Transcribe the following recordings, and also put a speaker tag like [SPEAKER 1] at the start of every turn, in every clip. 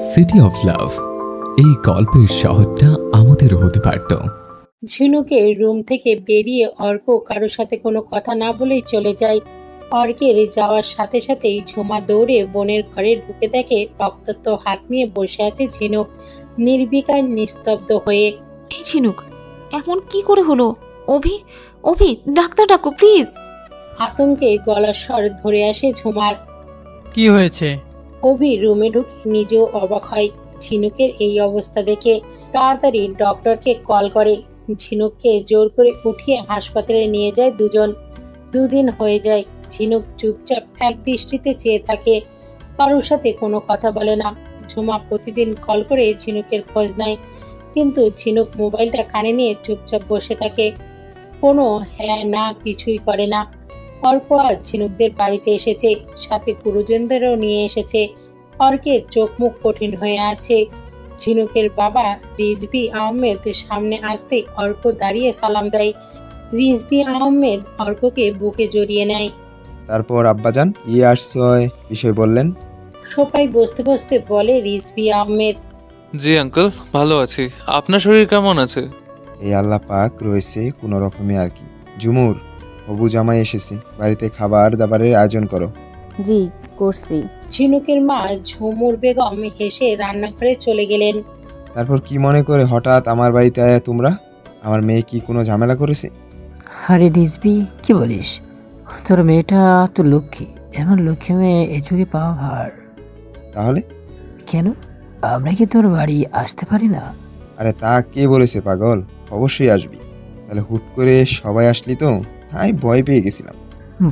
[SPEAKER 1] City of love, এই গল্পের শহরটা আমাদেরও হতে পারত।
[SPEAKER 2] ঝিনুকের রুম থেকে বেরিয়ে অর্ক কারোর সাথে কোনো কথা না বলেই চলে যায়। অর্কের যাওয়ার সাথে সাথেই ঝুমা দৌড়ে বোনের ঘরে ঢুকে দেখে রক্তাক্ত হাত নিয়ে বসে আছে ঝিনুক, নির্বিকার নিস্তব্ধ হয়ে।
[SPEAKER 3] এই ঝিনুক, এমন কি করে হলো? অভি, অভি, ডাক্তার ডাকো প্লিজ।
[SPEAKER 2] আতঙ্কে গলার স্বর ধরে আসে ঝুমার।
[SPEAKER 4] কি হয়েছে?
[SPEAKER 2] অভি রুমে ঢুকে নিজেও অবাক হয় ঝিনুকের এই অবস্থা দেখে। তাড়াতাড়ি ডক্টরকে কল করে। ঝিনুককে জোর করে উঠিয়ে হাসপাতালে নিয়ে যায় দুজন। দুদিন হয়ে যায়। ঝিনুক চুপচাপ এক দৃষ্টিতে চেয়ে থাকে, কারোর সাথে কোনো কথা বলে না। ঝুমা প্রতিদিন কল করে ঝিনুকের খোঁজ নেয়, কিন্তু ঝিনুক মোবাইলটা কানে নিয়ে চুপচাপ বসে থাকে, কোনো হ্যাঁ না কিছুই করে না। অর্ক আজ ঝিনুকদের বাড়িতে এসেছে, সাথে গুরুজনদেরও নিয়ে এসেছে। অর্কের চোখ মুখ কঠিন হয়ে আছে। ঝিনুকের বাবা রিজভী আহমেদ সামনে আসতেই অর্ক দাঁড়িয়ে সালাম দেয়। রিজভী আহমেদ অর্ককে বুকে জড়িয়ে নেয়।
[SPEAKER 5] তারপর আব্বাজান আসছয় বিষয় বললেন।
[SPEAKER 2] সবাই বসতে বসতে বলে রিজভী আহমেদ।
[SPEAKER 6] জি আঙ্কেল, ভালো আছি। আপনার শরীর কেমন আছে?
[SPEAKER 5] এই আল্লাহ পাক রয়েছে কোনো রকমে আর কি। ঝুমুর, হবু জামাই এসেছে, বাড়িতে খাবার দাবারের আয়োজন করো।
[SPEAKER 7] জি করছি।
[SPEAKER 2] ঝিনুকের মা ঝুমুর বেগম হেসে রান্নাঘরে চলে গেলেন।
[SPEAKER 5] তারপর কি মনে করে হঠাৎ আমার বাড়িতে আয়া তোমরা? আমার মেয়ে কি কোনো ঝামেলা করেছে?
[SPEAKER 8] আরে রিজভি, কি বলিস? তোর মেয়েটা তো লক্ষ্মী, এমন লক্ষ্মী মেয়ে এ যুগে পাওয়া ভার।
[SPEAKER 5] তাহলে
[SPEAKER 8] কেন, আমরা কি তোর বাড়ি আসতে পারি না?
[SPEAKER 5] আরে তা কে বলেছে পাগল, অবশ্যই আসবি। তাহলে হুট করে সবাই আসলি তো, তাই ভয় পেয়ে গেছিলাম।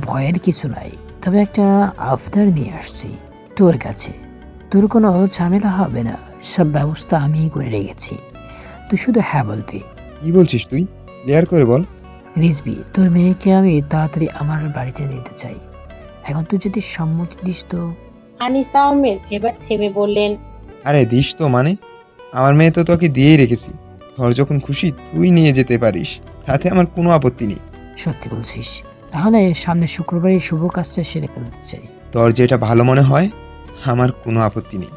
[SPEAKER 8] ভয়ের কিছু নাই, তবে একটা আবদার নিয়ে আসছি তোর কাছে। তোর কোনো ঝামেলা হবে না, সব ব্যবস্থা আমিই করে রেখেছি, তুই শুধু হ্যাঁ বলবি।
[SPEAKER 5] কি বলছিস তুই? ক্লিয়ার করে বল।
[SPEAKER 8] রিজভি, তোর মেয়েকে আমি তাড়াতাড়ি আমার বাড়িতে নিতে চাই। এখন তুই যদি সম্মতি দিস তো।
[SPEAKER 2] আনিস আহমেদ এবার থেমে বললেন।
[SPEAKER 5] আরে দিস তো মানে? আমার মেয়ে তো তোকে দিয়েই রেখেছি, তোর যখন খুশি তুই নিয়ে যেতে পারিস, তাতে আমার কোনো আপত্তি নেই।
[SPEAKER 8] সত্যি বলছিস? তাহলে সামনে শুক্রবারে শুভ কাজটা সেরে ফেলতে চাই।
[SPEAKER 5] তোর যেটা ভালো মনে হয়, আমার কোনো আপত্তি নেই।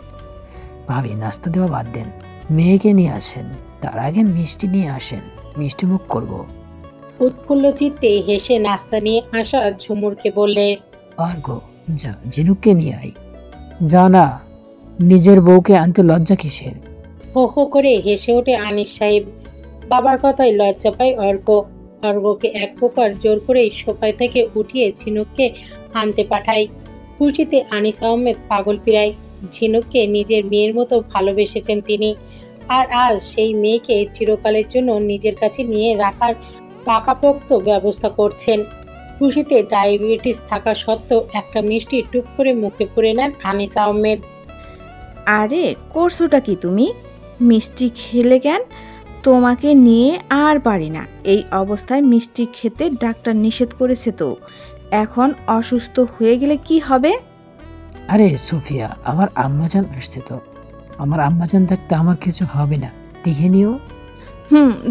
[SPEAKER 8] ভাবি, নাস্তা দেওয়া বাদ দেন, মেয়েকে নিয়ে আসেন, তার আগে মিষ্টি নিয়ে আসেন, মিষ্টি মুখ করব।
[SPEAKER 2] উৎফুল্ল চিত্তে হেসে নাস্তা নিয়ে আসা ঝুমুরকে বললে।
[SPEAKER 8] অর্ঘ, যা ঝিনুককে নিয়ে আয়। যা না, নিজের বউকে আনতে লজ্জা কিসের?
[SPEAKER 2] হো হো করে হেসে ওঠে আনিস সাহেব। বাবার কথায় লজ্জা পায় অর্ক। অর্ককে এক প্রকার জোর করেই সোফায় থেকে উঠিয়ে ঝিনুককে আনতে পাঠায়। খুশিতে আনিস আহমেদ পাগল পিরায়। ঝিনুককে নিজের মেয়ের মতো ভালোবেসেছেন তিনি, আর আজ সেই মেয়েকে চিরকালের জন্য নিজের কাছে নিয়ে রাখার পাকাপোক্ত ব্যবস্থা করছেন। খুশিতে ডায়াবেটিস থাকা সত্ত্বেও একটা মিষ্টি টুক করে মুখে পুরে নেন আনিস আহমেদ।
[SPEAKER 7] আরে করছোটা কি তুমি? মিষ্টি খেলে কেন? তোমাকে নিয়ে আর পারি না। এই অবস্থায় মিষ্টি খেতে ডাক্তার নিষেধ করেছে তো। এখন অসুস্থ হয়ে গেলে কি হবে?
[SPEAKER 8] আরে সুফিয়া, আমার আম্মাজান আসছে তো, আমার আম্মাজান থাকতে আমার কিছু হবে না, দেখে নিও।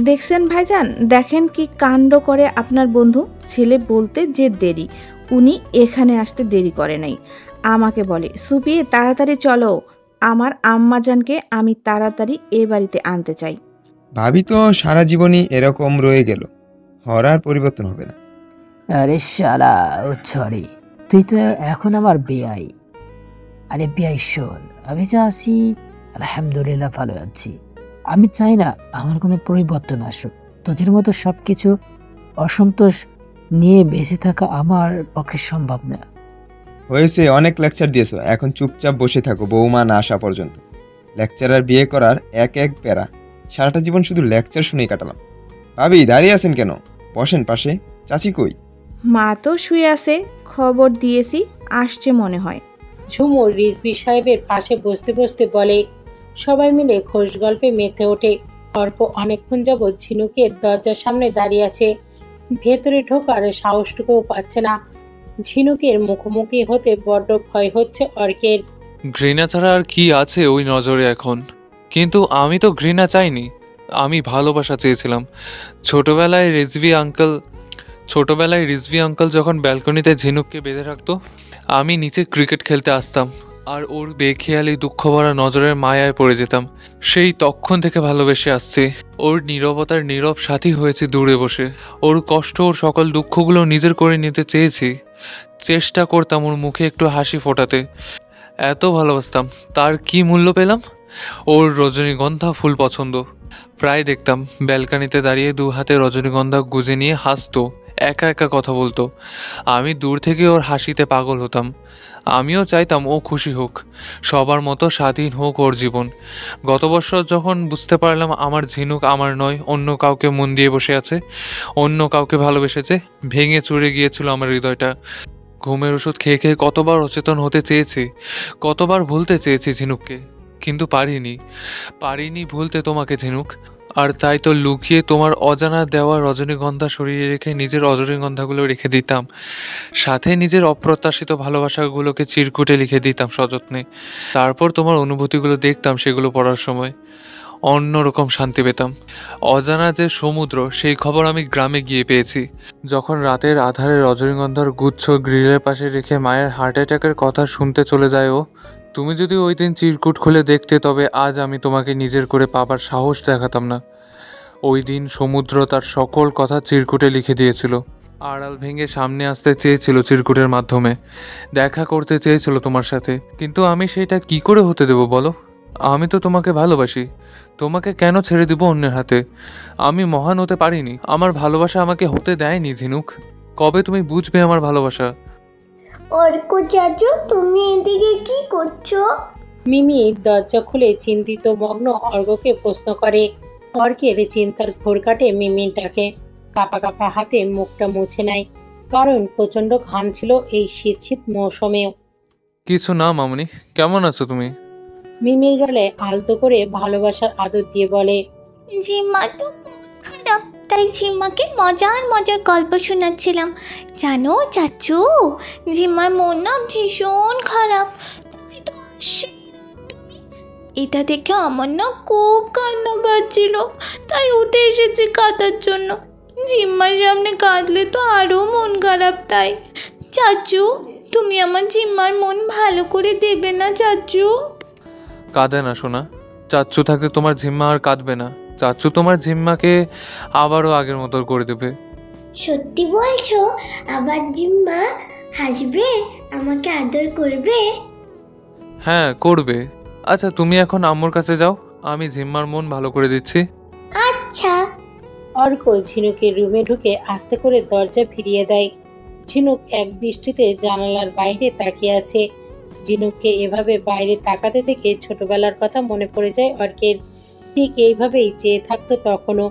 [SPEAKER 7] দেখছেন ভাইজান, দেখেন কি কাণ্ড করে আপনার বন্ধু। ছেলে বলতে যে দেরি, উনি এখানে আসতে দেরি করে নাই। আমাকে বলে, সুপিয়ে তাড়াতাড়ি চলো, আমার আম্মাজানকে আমি তাড়াতাড়ি এ বাড়িতে আনতে চাই।
[SPEAKER 5] ভাবি তো সারা জীবনই এরকম রয়ে গেল, হর আর পরিবর্তন হবে না।
[SPEAKER 8] আরে শালা, ও সরি, তুই তো এখন আমার বেয়াই। আরে বেয়াই শোন, আমি যা আছি আলহামদুলিল্লাহ ভালো আছি। আমি চাই না আমার কোনো পরিবর্তন আসুক। তোদের মতো সবকিছু অসন্তোষ নিয়ে বেঁচে থাকা আমার পক্ষে সম্ভব না।
[SPEAKER 5] হয়েছে, অনেক লেকচার দিয়েছো, এখন চুপচাপ বসে থাকো বৌমা না আসা পর্যন্ত। লেকচারার বিয়ে করার এক এক প্যারা, সারাটা জীবন শুধু লেকচার শুনেই কাটালাম। ভাবি দাঁড়িয়ে আছেন কেন? বসেন পাশে। চাচি কই?
[SPEAKER 7] মা তো শুয়ে আছে, খবর দিয়েছি, আসছে মনে হয়।
[SPEAKER 2] ঝুমুর রিজভী সাহেবের পাশে বসতে বসতে বলে। সবাই মিলে খোশ গল্পে মেতে ওঠে। অর্ক অনেকক্ষণ যাবৎ ঝিনুকের দরজার সামনে দাঁড়িয়ে আছে, ভেতরে ঢোকার সাহসটুকুও পাচ্ছে না। ঝিনুকের মুখোমুখি হতে বড্ড ভয় হচ্ছে অর্কের।
[SPEAKER 6] ঘৃণা ছাড়া আর কি আছে ওই নজরে এখন? কিন্তু আমি তো ঘৃণা চাইনি, আমি ভালোবাসা চেয়েছিলাম। ছোটবেলায় রিজভি আঙ্কেল যখন ব্যালকনিতে ঝিনুককে বেঁধে রাখতো, আমি নিচে ক্রিকেট খেলতে আসতাম, আর ওর বেখেয়ালি দুঃখ ভরা নজরের মায়ায় পড়ে যেতাম। সেই তখন থেকে ভালোবেসে আসছি। ওর নীরবতার নীরব সাথী হয়েছি দূরে বসে। ওর কষ্ট, ওর সকল দুঃখগুলো নিজের করে নিতে চেয়েছি। চেষ্টা করতাম ওর মুখে একটু হাসি ফোটাতে। এত ভালোবাসতাম, তার কি মূল্য পেলাম? ওর রজনীগন্ধা ফুল পছন্দ। প্রায় দেখতাম ব্যালকানিতে দাঁড়িয়ে দু হাতে রজনীগন্ধা গুজে নিয়ে হাসতো, একা একা কথা বলতো। আমি দূর থেকে ওর হাসিতে পাগল হতাম। আমিও চাইতাম ও খুশি হোক, সবার মতো স্বাধীন হোক ওর জীবন। গত বছর যখন বুঝতে পারলাম আমার ঝিনুক আমার নয়, অন্য কাউকে মন দিয়ে বসে আছে, অন্য কাউকে ভালোবেসেছে, ভেঙে চুরে গিয়েছিল আমার হৃদয়টা। ঘুমের ওষুধ খেয়ে খেয়ে কতবার অচেতন হতে চেয়েছি, কতবার ভুলতে চেয়েছি ঝিনুককে, কিন্তু পারিনি ভুলতে তোমাকে ঝিনুক। আর তাই তো লুকিয়ে তোমার অজানা দেওয়া রজনীগন্ধা সরিয়ে রেখে নিজের রজনীগন্ধাগুলো রেখে দিতাম, সাথে নিজের অপ্রত্যাশিত ভালোবাসাগুলোকে চিরকুটে লিখে দিতাম সযত্নে। তারপর তোমার অনুভূতিগুলো দেখতাম, সেগুলো পড়ার সময় অন্যরকম শান্তি পেতাম। অজানা যে সমুদ্র, সেই খবর আমি গ্রামে গিয়ে পেয়েছি। যখন রাতের আধারে রজনীগন্ধার গুচ্ছ গ্রিলের পাশে রেখে মায়ের হার্ট অ্যাটাকের কথা শুনতে চলে যায় ও, তুমি যদি ওই দিন চিরকুট খুলে দেখতে, তবে আজ আমি তোমাকে নিজের করে পাবার সাহস দেখাতাম না। ওই দিন সমুদ্র তার সকল কথা চিরকুটে লিখে দিয়েছিল। আড়াল ভেঙে সামনে আসতে চেয়েছিল চিরকুটের মাধ্যমে, দেখা করতে চেয়েছিল তোমার সাথে, কিন্তু আমি সেটা কি করে হতে দেব বলো? আমি তো তোমাকে ভালোবাসি, তোমাকে কেন ছেড়ে দিব অন্যের হাতে? আমি মহান হতে পারিনি, আমার ভালোবাসা আমাকে হতে দেয়নি ঝিনুক। কবে তুমি বুঝবে আমার ভালোবাসা?
[SPEAKER 4] অর্ক চাচু, তুমি এদিকে কি করছো?
[SPEAKER 2] মিমি দরজা খুলে চিন্তিত মগ্ন অর্ককে প্রশ্ন করে। অর্কের চিন্তার ঘোর কাটে মিমির ডাকে। কাপা কাপা হাতে মুখটা মুছে নেয়, কারণ প্রচন্ড ঘাম ছিল এই শীত মৌসুমেও।
[SPEAKER 6] কিছু না মামনি, কেমন আছো তুমি?
[SPEAKER 2] মিমির গালে আলতো করে ভালোবাসার আদর দিয়ে বলে,
[SPEAKER 4] জিম্মা তো মন খারাপ, তাই জিম্মাকে মজার মজার গল্প শোনাচ্ছিলাম। জানো চাচু, জিম্মার মন না ভীষণ খারাপ। তুমি তো আসছেই না। এটা দেখে আমার না খুব কান্না পাচ্ছিল, তাই উঠে এসেছি কাঁদার জন্য। জিম্মার সামনে কাঁদলে তো আরও মন খারাপ। তাই চাচু, তুমি আমার জিম্মার মন ভালো করে দেবে না চাচু?
[SPEAKER 6] কাঁদে না সোনা, চাচ্চু থাকতে তোমার ঝিম্মা আর কাঁদবে না। চাচ্চু তোমার ঝিম্মাকে আবারও আগের মতো করে দেবে।
[SPEAKER 4] সত্যি বলছো? আবার জিম্মা হাসবে, আমাকে আদর করবে?
[SPEAKER 6] হ্যাঁ করবে। আচ্ছা তুমি এখন আম্মুর কাছে যাও, আমি ঝিম্মার মন ভালো করে দিচ্ছি।
[SPEAKER 4] আচ্ছা।
[SPEAKER 2] অর্ক ঝিনুকের রুমে ঢুকে আস্তে করে দরজা ফিরিয়ে দেয়। ঝিনুক এক দৃষ্টিতে জানালার বাইরে তাকিয়ে আছে। ঝিনুককে এভাবে বাইরে তাকাতে দেখে ছোটবেলার কথা মনে পড়ে যায় অর্কের। ঠিক এইভাবেই চেয়ে থাকতো তখনও।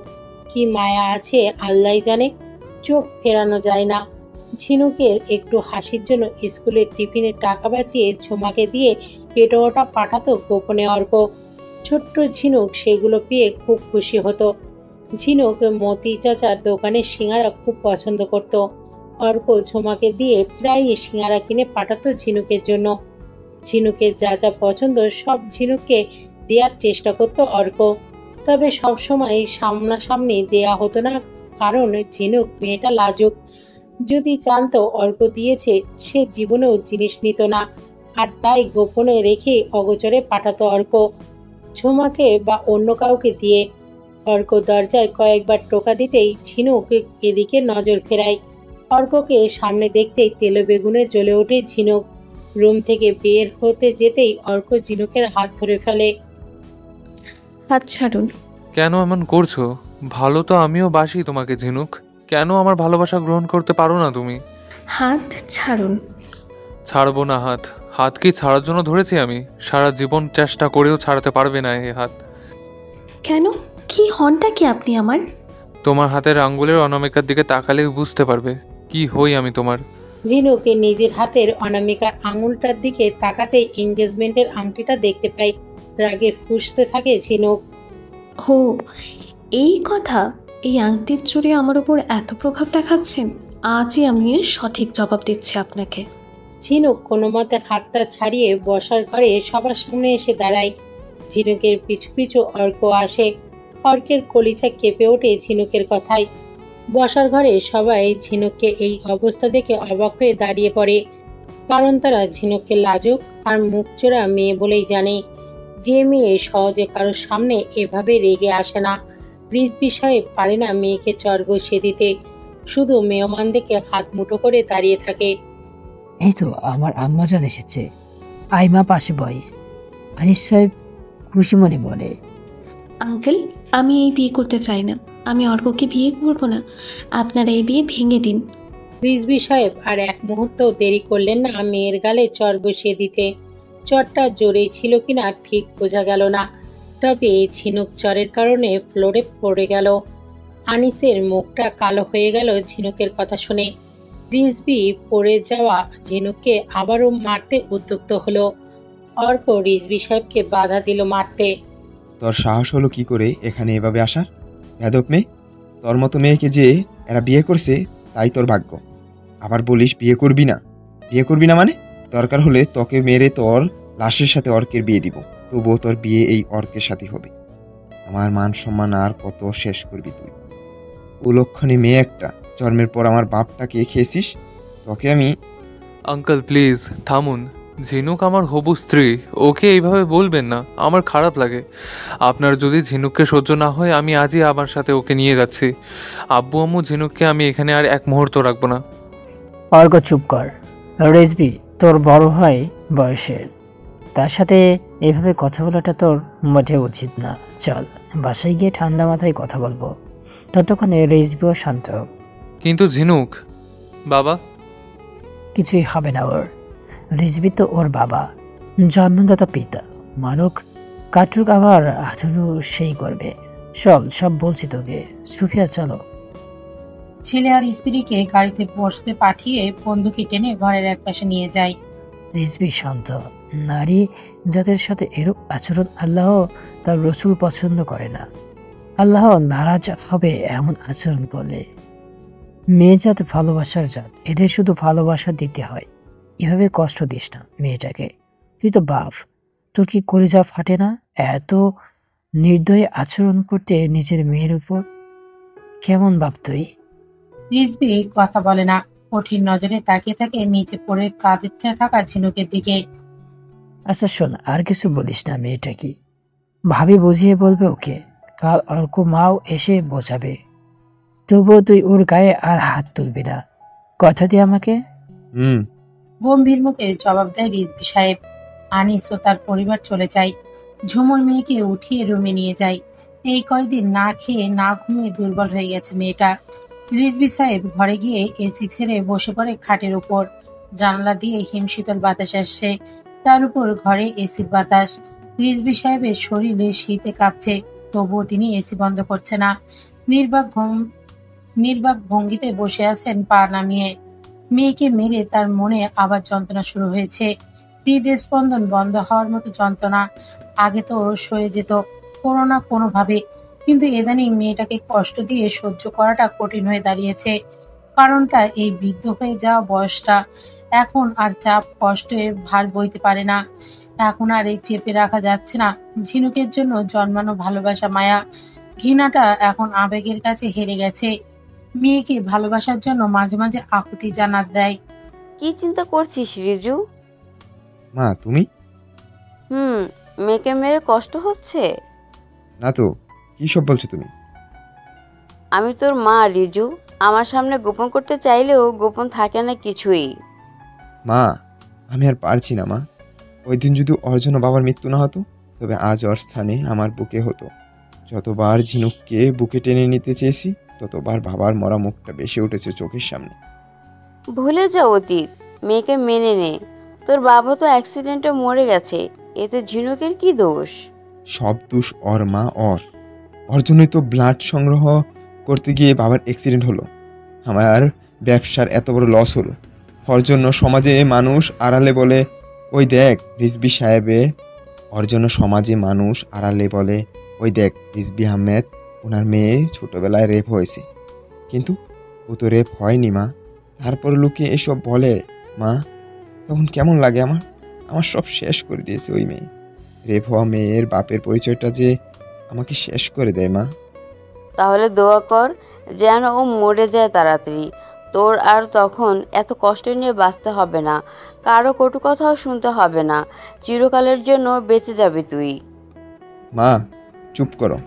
[SPEAKER 2] কি মায়া আছে আল্লাহ জানে, চোখ ফেরানো যায় না। ঝিনুকের একটু হাসির জন্য স্কুলের টিফিনের টাকা বাঁচিয়ে ঝুমাকে দিয়ে পেটোটা পাঠাতো গোপনে অর্ক। ছোট্ট ঝিনুক সেগুলো পেয়ে খুব খুশি হতো। ঝিনুক মতি চাচার দোকানে সিঙ্গারা খুব পছন্দ করত। অর্ক ঝুমাকে দিয়ে প্রায়ই সিঙ্গারা কিনে পাঠাতো ঝিনুকের জন্য। ঝিনুকের যা যা পছন্দ সব ঝিনুককে দেওয়ার চেষ্টা করতো অর্ক, তবে সবসময় সামনাসামনি দেয়া হতো না, কারণ ঝিনুক মেয়েটা লাজুক। যদি জানতো অর্ক দিয়েছে, সে জীবনেও জিনিস নিত না, আর তাই গোপনে রেখে অগোচরে পাঠাতো অর্ক, ঝুমাকে বা অন্য কাউকে দিয়ে। অর্ক দরজায় কয়েকবার টোকা দিতেই ঝিনুক এদিকে নজর ফেরায়। অর্ককে সামনে দেখতেই তেলে বেগুনে জ্বলে ওঠে ঝিনুক। রুম থেকে বের হতে যেতেই অর্ক ঝিনুকের হাত ধরে ফেলে।
[SPEAKER 7] হাত ছাড়ুন।
[SPEAKER 6] কেন এমন করছো? ভালো তো আমিও বাসি তোমাকে ঝিনুক, কেন আমার ভালোবাসা গ্রহণ করতে পারো না তুমি?
[SPEAKER 7] হাত ছাড়ুন।
[SPEAKER 6] ছাড়বো না হাত। হাত কি ছাড়ার জন্য ধরেছি আমি? সারা জীবন চেষ্টা করেও ছাড়াতে পারবে না এই হাত।
[SPEAKER 7] কেন? কি হনটা কি আপনি আমার?
[SPEAKER 6] তোমার হাতের আঙ্গুলের অনামিকার দিকে তাকালেই বুঝতে পারবে কি হই আমি তোমার।
[SPEAKER 2] ঝিনুকে নিজের হাতের অনামিকার আঙুলটার দিকে তাকাতে এঙ্গেজমেন্টের আংটিটা দেখতে পাই। রাগে ফুঁসতে থাকে ঝিনুক।
[SPEAKER 9] হো, এই কথা। এই আংটির জোরে আমার উপর এত প্রভাব দেখাচ্ছেন, আজই আমি এর সঠিক জবাব দিচ্ছি আপনাকে।
[SPEAKER 2] ঝিনুক কোনো মতে হাতটা ছাড়িয়ে বসার ঘরে সবার সামনে এসে দাঁড়ায়। ঝিনুকের পিছু পিছু অর্ক আসে। অর্কের কলিজা কেঁপে ওঠে ঝিনুকের কথায়। বসার ঘরে সবাই ঝিনুককে এই অবস্থা দেখে অবাক হয়ে দাঁড়িয়ে পড়ে। কারণ তারা ঝিনুককে লাজুক আর মুখচোরা মেয়ে বলেই জানে। যে মেয়ে সহজে কারোর সামনে এভাবে রেগে আসে না। রিজভী সাহেব পারে না মেয়েকে চর বসিয়ে দিতে, শুধু মেহমান দেখে হাত মুঠো করে দাঁড়িয়ে থাকে।
[SPEAKER 8] এই তো আমার আম্মাজান এসেছে। আইমা পাশে বয়। আনিস সাহেব খুশি মনে বলে,
[SPEAKER 9] আঙ্কেল, আমি এই বিয়ে করতে চাই না। আমি অর্ককে বিয়ে করব না। আপনারা এই বিয়ে ভেঙে দিন।
[SPEAKER 2] রিজভী সাহেব আর এক মুহূর্ত দেরি করলেন না মেয়ের গালে চর বসিয়ে দিতে। চরটা জোরেই ছিল কিনা ঠিক বোঝা গেল না, তবে ঝিনুক চরের কারণে ফ্লোরে পড়ে গেল। আনিসের মুখটা কালো হয়ে গেল ঝিনুকের কথা শুনে। রিজভী পড়ে যাওয়া ঝিনুককে আবারও মারতে উদ্যুক্ত হলো। অর্ক রিজভী সাহেবকে বাধা দিল মারতে।
[SPEAKER 5] তোর সাহস হলো কি করে এখানে এভাবে আসার? বেয়াদব মেয়ে, তোর মতো মেয়েকে যে এরা বিয়ে করছে তাই তোর ভাগ্য। আবার বলিস বিয়ে করবি না। বিয়ে করবি না মানে? দরকার হলে তোকে মেরে তোর লাশের সাথে অর্কের বিয়ে দিব, তবুও তোর বিয়ে এই অর্কের সাথে হবে। আমার মান সম্মান আর কত শেষ করবি তুই? কুলক্ষণী মেয়ে একটা, জন্মের পর আমার বাপটাকে খেয়েছিস। তোকে আমি...
[SPEAKER 6] আঙ্কেল প্লিজ থামুন। ঝিনুক আমার হবু স্ত্রী, ওকে এইভাবে বলবেন না, আমার খারাপ লাগে। আপনার যদি ঝিনুককে সহ্য না হয় আমি আজই আমার সাথে ওকে নিয়ে যাচ্ছি। আব্বু আম্মু ঝিনুককে আমি এখানে আর এক মুহূর্ত রাখবো না।
[SPEAKER 8] অর্ক চুপ কর। রেজবি তোর বড় হয় বয়সের, তার সাথে এভাবে কথা বলাটা তোর মোটেও উচিত না। চল বাসায় গিয়ে ঠান্ডা মাথায় কথা বলবো। ততক্ষণে রেজবিও শান্ত হোক।
[SPEAKER 6] কিন্তু ঝিনুক বাবা।
[SPEAKER 8] কিছুই হবে না ওর। রিজভী তো ওর বাবা, জন্মদাতা পিতা। মানুক কাটুক আবার আধুরু সেই করবে। চল সব বলছি তোকে। সুফিয়া চলো।
[SPEAKER 2] ছেলে আর স্ত্রীকে গাড়িতে বসতে পাঠিয়ে বন্দুকি টেনে ঘরের একপাশে নিয়ে যায়।
[SPEAKER 8] রিজভী শান্ত। নারী যাদের সাথে এরূপ আচরণ আল্লাহ তার রসুল পছন্দ করে না। আল্লাহ নারাজ হবে এমন আচরণ করলে। মেয়ে জাত ভালোবাসার জাত, এদের শুধু ভালোবাসা দিতে হয়। এভাবে কষ্ট দিস না মেয়েটাকে। তুই তো বাপ, তোর কি কলিজা ফাটে না এত নির্দয় আচরণ করতে নিজের মেয়ের উপর? কেমন বাপ তুই?
[SPEAKER 2] রিজভী কথা বলে না, কঠিন নজরে তাকিয়ে থাকে নিচে পড়ে কাঁদতে থাকা ঝিনুকের দিকে।
[SPEAKER 8] আচ্ছা শোন, আর কিছু বলিস না। মেয়েটা কি ভাবি বুঝিয়ে বলবে ওকে। কাল অর্ক মাও এসে বোঝাবে। তবুও তুই ওর গায়ে আর হাত তুলবি না, কথা দিয়ে আমাকে।
[SPEAKER 2] গম্ভীর মুখে জবাব দেয় রিজভী সাহেব। আনিস ও তার পরিবার চলে যায়। ঝুমুর মেয়েকে উঠিয়ে রুমে নিয়ে যায়। এই কয়দিন না খেয়ে না ঘুমিয়ে দুর্বল হয়ে গেছে মেয়েটা। রিজভী সাহেব ঘরে গিয়ে এসি ছেড়ে বসে পড়ে খাটের উপর। জানালা দিয়ে হিমশীতল বাতাস আসছে, তার উপর ঘরে এসির বাতাস। রিজভী সাহেবের শরীরে শীতে কাঁপছে, তবুও তিনি এসি বন্ধ করছে না। নির্বাক ভঙ্গিতে বসে আছেন পা নামিয়ে। মেয়েকে মেরে তার মনে আবার যন্ত্রণা শুরু হয়েছে। হৃদয় স্পন্দন বন্ধ হওয়ার মতো যন্ত্রণা। আগে তো সয়ে যেত কোনো না কোনোভাবে, কিন্তু ইদানিং মেয়েটাকে কষ্ট দিয়ে সহ্য করাটা কঠিন হয়ে দাঁড়িয়েছে। কারণটা এই বৃদ্ধ হয়ে যাওয়া বয়সটা। এখন আর চাপ কষ্টে ভার বইতে পারে না। এখন আর এই চেপে রাখা যাচ্ছে না। ঝিনুকের জন্য জন্মানো ভালোবাসা, মায়া, ঘৃণাটা এখন আবেগের কাছে হেরে গেছে। মেয়েকে ভালোবাসার জন্য মাঝে মাঝে আকুতি জানাত দেয়।
[SPEAKER 10] কি চিন্তা করছিস রিজু?
[SPEAKER 5] মা তুমি?
[SPEAKER 10] মেয়েকে মেরে কষ্ট হচ্ছে
[SPEAKER 5] না তো, কি সব বলছো তুমি?
[SPEAKER 10] আমি তোর মা রিজু, আমার সামনে গোপন করতে চাইলেও গোপন থাকে না কিছুই।
[SPEAKER 5] মা আমি আর পারছি না মা। ওই দিন যদি ওর জন্য বাবার মৃত্যু না হতো, তবে আজ ওর স্থানে আমার বুকে হতো। যতবার ঝিনুককে বুকে টেনে নিতে চেয়েছি, ততবার বাবার মরা মুখটা বেশি উঠেছে চোখের সামনে।
[SPEAKER 10] ভুলে যা অতীত, মেয়েকে মেনে নে। তোর বাবা তো অ্যাক্সিডেন্টে মরে গেছে, এতে ঝিনুকের কি দোষ?
[SPEAKER 5] সব দোষ ওর মা। ওর জন্যই তো ব্লাড সংগ্রহ করতে গিয়ে বাবার অ্যাক্সিডেন্ট হলো, আমার ব্যবসার এত বড় লস হলো। ওর জন্য সমাজে মানুষ আড়ালে বলে, ওই দেখ রিজভী সাহেবে। ওর জন্য সমাজে মানুষ আড়ালে বলে, ওই দেখ রিজভী আহমেদ, ওনার মেয়ে ছোটবেলায় রেপ হয়েছে। কিন্তু ও তো রেপ হয়নি মা, তারপর লোকে এসব বলে মা। তখন কেমন লাগে আমার? আমার সব শেষ করে দিয়েছে ওই মেয়ে। রেপ হওয়া মেয়ের বাপের পরিচয়টা যে আমাকে শেষ করে দেয় মা।
[SPEAKER 10] তাহলে দোয়া কর যেন ও মরে যায় তাড়াতাড়ি। তোর আর তখন এত কষ্ট নিয়ে বাঁচতে হবে না, কারো কটু কথাও শুনতে হবে না, চিরকালের জন্য বেঁচে যাবি তুই।
[SPEAKER 5] মা, চুপ করো।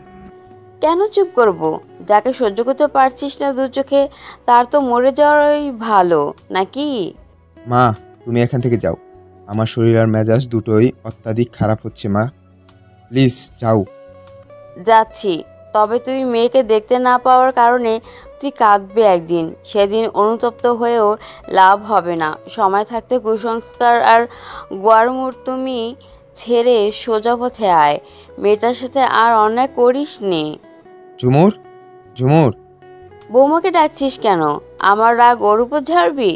[SPEAKER 10] কেন চুপ করব? যাকে সহ্য করতে পারছিস না দু চোখে, তার তো মরে যাওয়াই ভালো নাকি?
[SPEAKER 5] মা, তুমি এখান থেকে যাও। আমার শরীর আর মেজাজ দুটোই অত্যাধিক খারাপ হচ্ছে মা, প্লিজ যাও।
[SPEAKER 10] যাচ্ছি, তবে তুই মেয়েকে দেখতে না পাওয়ার কারণে তুই কাঁদবে একদিন, সেদিন অনুতপ্ত হয়েও লাভ হবে না। সময় থাকতে কুসংস্কার আর গোয়ারমুর তুমি ছেড়ে সোজা পথে আয়, মেয়েটার সাথে আর অন্যায় করিস নে।
[SPEAKER 5] ঝুমুর, ঝুমুর।
[SPEAKER 10] বৌমাকে ডাকছিস কেন? আমার রাগ ওর উপর ঝাড়বি?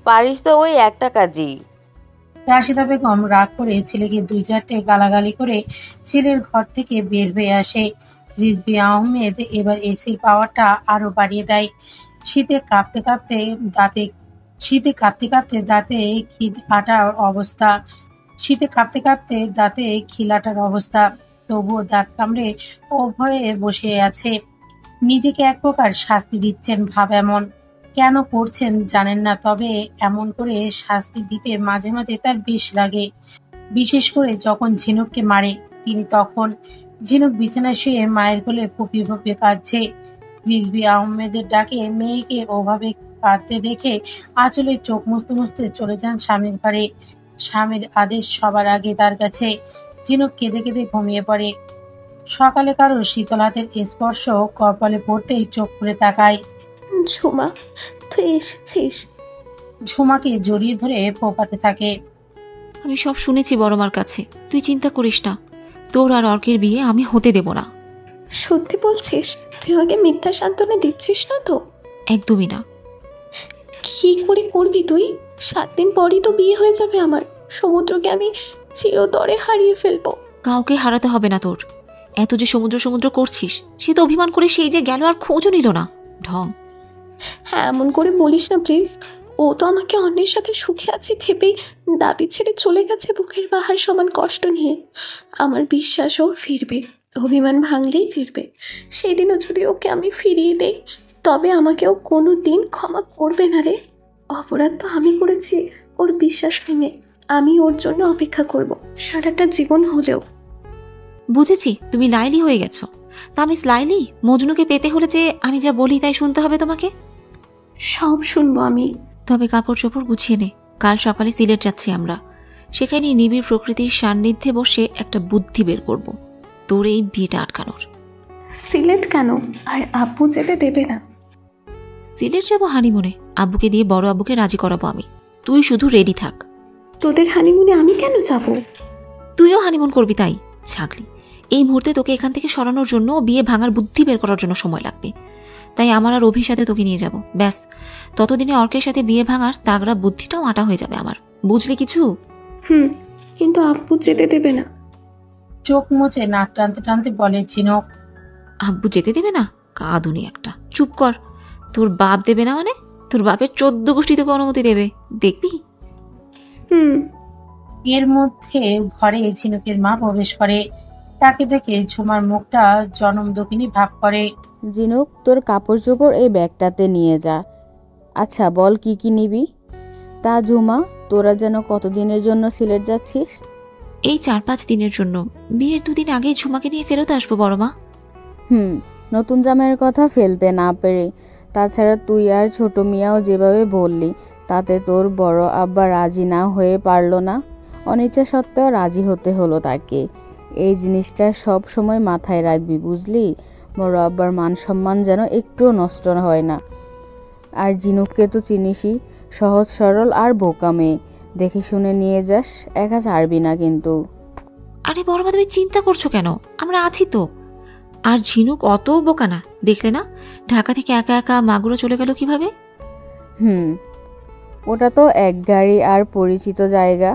[SPEAKER 10] পারিস তো ওই একটা কাজই।
[SPEAKER 2] রাশিদা বেগম রাগ করে ছেলেকে 2-4টে গালাগালি করে ছেলের ঘর থেকে বের হয়ে আসে। রিজভী আহমেদ এবার এসির পাওয়ারটা আরো বাড়িয়ে দেয়। শীতে কাঁপতে কাঁপতে দাঁতে খিলাটার অবস্থা। তবুও দাঁত কামড়ে ও ভয়ে বসে আছে। নিজেকে এক প্রকার শাস্তি দিচ্ছেন ভাব এমন। কেন করছেন জানেন না, তবে এমন করে শাস্তি দিতে মাঝে মাঝে তার বেশ লাগে। বিশেষ করে যখন ঝিনুককে মারে তিনি তখন। ঝিনুক বিছানায় শুয়ে মায়ের কোলে ফুপিয়ে ফুপিয়ে কাঁদছে। রিজভী আহমেদের ডাকে মেয়েকে ওভাবে কাঁদতে দেখে আঁচলে চোখ মুছতে মুছতে চলে যান স্বামীর ঘরে। স্বামীর আদেশ সবার আগে তার কাছে। ঝিনুক কেঁদে কেঁদে ঘুমিয়ে পড়ে। সকালে কারো শীতল হাতের স্পর্শ কপালে পড়তেই চোখ খুলে তাকায়।
[SPEAKER 9] ঝুমা, তুই এসেছিস?
[SPEAKER 2] ঝুমাকে জড়িয়ে ধরে ফোঁপাতে থাকে।
[SPEAKER 3] আমি সব শুনেছি বড় মার কাছে, তুই চিন্তা করিস না, তোর আর অর্কের বিয়ে আমি হতে দেব না।
[SPEAKER 9] সত্যি বলছিস? তুই আমাকে মিথ্যা সান্ত্বনা দিচ্ছিস না তো?
[SPEAKER 3] একদমই না।
[SPEAKER 9] কি করে করবি তুই? 7 দিন পরই তো বিয়ে হয়ে যাবে আমার। সমুদ্রকে আমি চিরতরে হারিয়ে ফেলবো।
[SPEAKER 3] কাউকে হারাতে হবে না তোর। এত যে সমুদ্র সমুদ্র করছিস, সে তো অভিমান করে সেই যে গেল, আর খোঁজও নিল না। ঢং।
[SPEAKER 9] হ্যাঁ, এমন করে বলিস না প্লিজ। ও তো আমাকে অন্যের সাথে সুখে আছি ভেবেই দাবি ছেড়ে চলে গেছে বুকের পাহাড় সমান কষ্ট নিয়ে। আমার বিশ্বাসও ফিরবে, অভিমান ভাঙলেই ফিরবে। সেদিনও যদি ওকে আমি ফিরিয়ে দেই, তবে আমাকেও কোনো দিন ক্ষমা করবে না রে। অপরাধ তো আমি করেছি ওর বিশ্বাস ভেঙে। আমি ওর জন্য অপেক্ষা করব সারাটা জীবন হলেও।
[SPEAKER 3] বুঝেছি, তুমি লাইলি হয়ে গেছো। তা মিস লাইলি, মজনুকে পেতে হলে যে আমি যা বলি তাই শুনতে হবে তোমাকে।
[SPEAKER 9] সব শুনবো আমি।
[SPEAKER 3] তবে কাপড় চোপড় গুছিয়ে নে, কাল সকালে সিলেট যাচ্ছি আমরা। সেখানে নিবিড় প্রকৃতির সান্নিধ্যে বসে একটা বুদ্ধি বের করব তোর এই বিয়েটা আটকানোর।
[SPEAKER 9] সিলেট কেন? আর আব্বু যেতে দেবে না?
[SPEAKER 3] সিলেট যাবো হানিমুনে, আব্বুকে দিয়ে বড় আব্বুকে রাজি করাবো আমি। তুই শুধু রেডি থাক।
[SPEAKER 9] তোদের হানিমুনে আমি কেন যাব?
[SPEAKER 3] তুইও হানিমুন করবি তাই? ছাগলি, এই মুহূর্তে তোকে এখান থেকে সরানোর জন্য, বিয়ে ভাঙার বুদ্ধি বের করার জন্য সময় লাগবে। তাই আমার আর অভির সাথে তোকে নিয়ে যাব, ব্যাস। ততদিনে অর্কের সাথে বিয়ে ভাঙার তাগড়া বুদ্ধিটাও আটা হয়ে যাবে আমার, বুঝলি কিছু?
[SPEAKER 9] কিন্তু আব্বু যেতে দেবে না।
[SPEAKER 2] চোখ মুছে নাক টানতে টানতে বলে ঝিনুক।
[SPEAKER 3] আব্বু যেতে দেবে না? কাঁদুনি একটা, চুপ কর। তোর বাপ দেবে না মানে? তোর বাপের 14 গোষ্ঠী তোকে অনুমতি দেবে, দেখবি।
[SPEAKER 2] এর মধ্যে ঘরে ঝিনুকের মা প্রবেশ করে। তাকে দেখে ঝুমার মুখটা জনম দুঃখিনী ভাব করে।
[SPEAKER 11] ঝিনুক, তোর কাপড় চোপড় এই ব্যাগটাতে নিয়ে যা। আচ্ছা বল কি কি নিবি? তা ঝুমা, তোরা যেন কতদিনের জন্য সিলেট যাচ্ছিস?
[SPEAKER 3] এই 4-5 দিনের জন্য। বিয়ের 2 দিন আগে ঝুমাকে নিয়ে ফেরত আসবো বড় মা।
[SPEAKER 11] নতুন জামাইয়ের কথা ফেলতে না পেরে। তাছাড়া তুই আর ছোট মিয়াও যেভাবে বললি, তাতে তোর বড় আব্বা রাজি না হয়ে পারল না। অনিচ্ছা সত্ত্বেও রাজি হতে হলো তাকে। এই জিনিসটা সব সময় মাথায় রাখবি, বুঝলি? বড় আব্বার মান সম্মান যেন একটুও নষ্ট হয় না। আর ঝিনুককে তো চিনিসই, সহজ সরল আর বোকা মেয়ে। দেখে শুনে নিয়ে যাস, একা ছাড়বি না কিন্তু।
[SPEAKER 3] আরে বড় মা, তুমি চিন্তা করছো কেন? আমরা আছি তো। আর ঝিনুক অত বোকা না, দেখলে না ঢাকা থেকে একা একা মাগুরা চলে গেল কিভাবে।
[SPEAKER 11] ওটা তো এক গাড়ি আর পরিচিত জায়গা,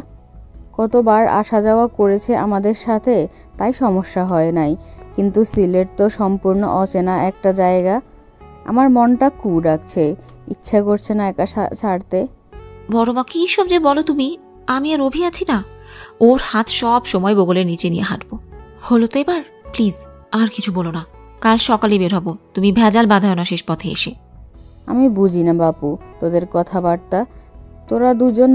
[SPEAKER 11] কতবার আসা যাওয়া করেছে আমাদের সাথে, তাই সমস্যা হয় নাই। কিন্তু সিলেট তো সম্পূর্ণ অচেনা একটা জায়গা। আমার মনটা কু ডাকছে, ইচ্ছা করছে না একা ছাড়তে।
[SPEAKER 3] বড় মা, কি সব যে বলো তুমি। আমি আর অভি আছি না, ওর হাত সব সময় বগলের নিচে নিয়ে হাঁটবো। হলো তো এবার? প্লিজ আর কিছু বলো না। কাল সকালে বের হবো, তুমি ভেজাল বাঁধাও না শেষ পথে এসে।
[SPEAKER 11] আমি বুঝি না বাপু তোদের কথাবার্তা। তোরা দুজন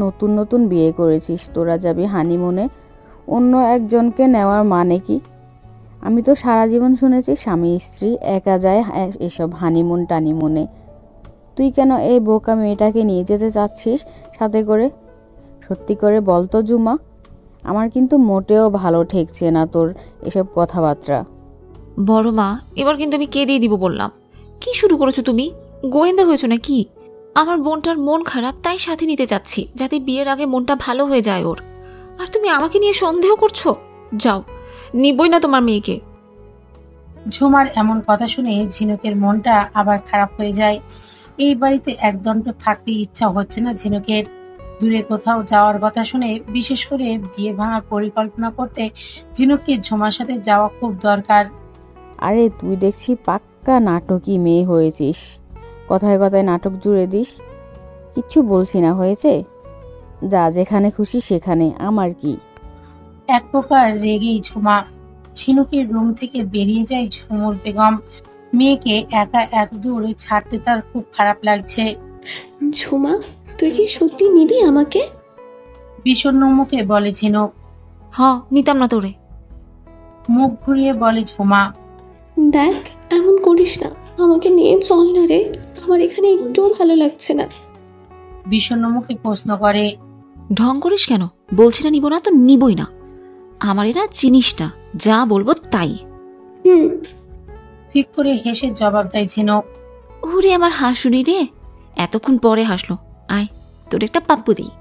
[SPEAKER 11] নতুন নতুন বিয়ে করেছিস, তোরা যাবি হানিমুনে, অন্য একজনকে নেওয়ার মানে কি? আমি তো সারা জীবন শুনেছি স্বামী স্ত্রী একা যায় এসব হানিমুন টানিমুনে। তুই কেন এই বোকা মেয়েটাকে নিয়ে যেতে চাচ্ছিস সাথে করে? সত্যি করে বল তো জুমা, আমার কিন্তু মোটেও ভালো ঠেকছে না তোর এসব কথাবার্তা।
[SPEAKER 3] বড় মা, এবার কিন্তু আমি কেঁদেই দিব বললাম। কি শুরু করেছো তুমি? গোয়েন্দা হয়েছো না কি? আমার বোনটার মন খারাপ, তাই সাথে নিতে চাচ্ছি, যাতে বিয়ের আগে মনটা ভালো হয়ে যায় ওর। আর তুমি আমাকে নিয়ে সন্দেহ করছো? যাও, নিবই না তোমার মেয়েকে।
[SPEAKER 2] ঝুমার এমন কথা শুনে ঝিনুকের মনটা আবার খারাপ হয়ে যায়। এই বাড়িতে একদণ্ড থাকতে ইচ্ছা হচ্ছে না ঝিনুকের। দূরে কোথাও যাওয়ার কথা শুনে, বিশেষ করে বিয়ে ভাঙার পরিকল্পনা করতে ঝিনুককে ঝুমার সাথে যাওয়া খুব দরকার।
[SPEAKER 11] আরে তুই দেখছি পাক্কা নাটকই মেয়ে হয়েছিস, কথায় কথায় নাটক জুড়ে দিস। কিচ্ছু বলছি না, হয়েছে? যা, যেখানে খুশি সেখানে, আমার কি।
[SPEAKER 2] এক প্রকার রেগেই ঝুমা ঝিনুকের রুম থেকে বেরিয়ে যায় ঝুমুর বেগম। মেয়েকে একা এত দূরে ছাড়তে তার খুব খারাপ লাগছে।
[SPEAKER 9] ঝুমা, তুই কি সত্যি নিবি আমাকে?
[SPEAKER 2] বিষণ্ণ মুখে বলে ঝিনুক।
[SPEAKER 3] নিতাম না তোরে।
[SPEAKER 2] মুখ ঘুরিয়ে বলে ঝুমা।
[SPEAKER 9] দেখ, এমন করিস না, আমাকে নিয়ে চল না রে, আমার এখানে একটুও ভালো লাগছে না।
[SPEAKER 2] বিষণ্ণ মুখে প্রশ্ন করে।
[SPEAKER 3] ঢং করিস কেন? বলছি না নিব না তো নিবই না। আমার এরা জিনিসটা, যা বলবো তাই।
[SPEAKER 2] ঠিক করে হেসে জবাব দেয় ঝিনুক।
[SPEAKER 3] ওরে আমার হাসুনি রে, এতক্ষণ পরে হাসলো। আয়, তোর একটা পাপ্পু দিই।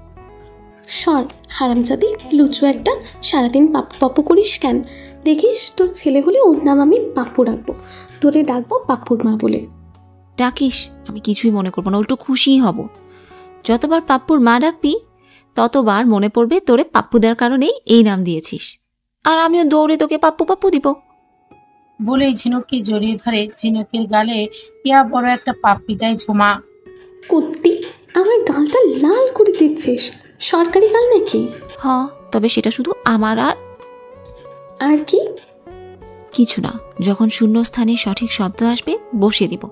[SPEAKER 9] সর হারামজাদি, লুচু একটা, সারাদিন পাপ্পু পাপ্পু করিস কেন? দেখিস, তোর ছেলে হলে ওর নাম আমি পাপ্পু রাখবো, তোরে ডাকবো পাপ্পুর মা বলে।
[SPEAKER 3] ডাকিস, আমি কিছুই মনে করবো না, উল্টো খুশিই হব। যতবার পাপ্পুর মা ডাকবি ততবার মনে পড়বে তোরে পাপ্পু দেওয়ার কারণেই এই নাম দিয়েছিস, আর আমিও দৌড়ে তোকে পাপ্পু পাপ্পু দিব।
[SPEAKER 2] বলেই ঝিনুককে জড়িয়ে ধরে ঝিনুকের গালে ইয়া বড় একটা পাপ্পি দেয় ঝুমা।
[SPEAKER 9] কুত্তি, আমার গালটা লাল করে দিচ্ছিস, সরকারি গাল নাকি?
[SPEAKER 3] তবে সেটা শুধু আমার।
[SPEAKER 9] আর কি?
[SPEAKER 3] কিছু না, যখন শূন্যস্থানে সঠিক শব্দ আসবে বসিয়ে দিব।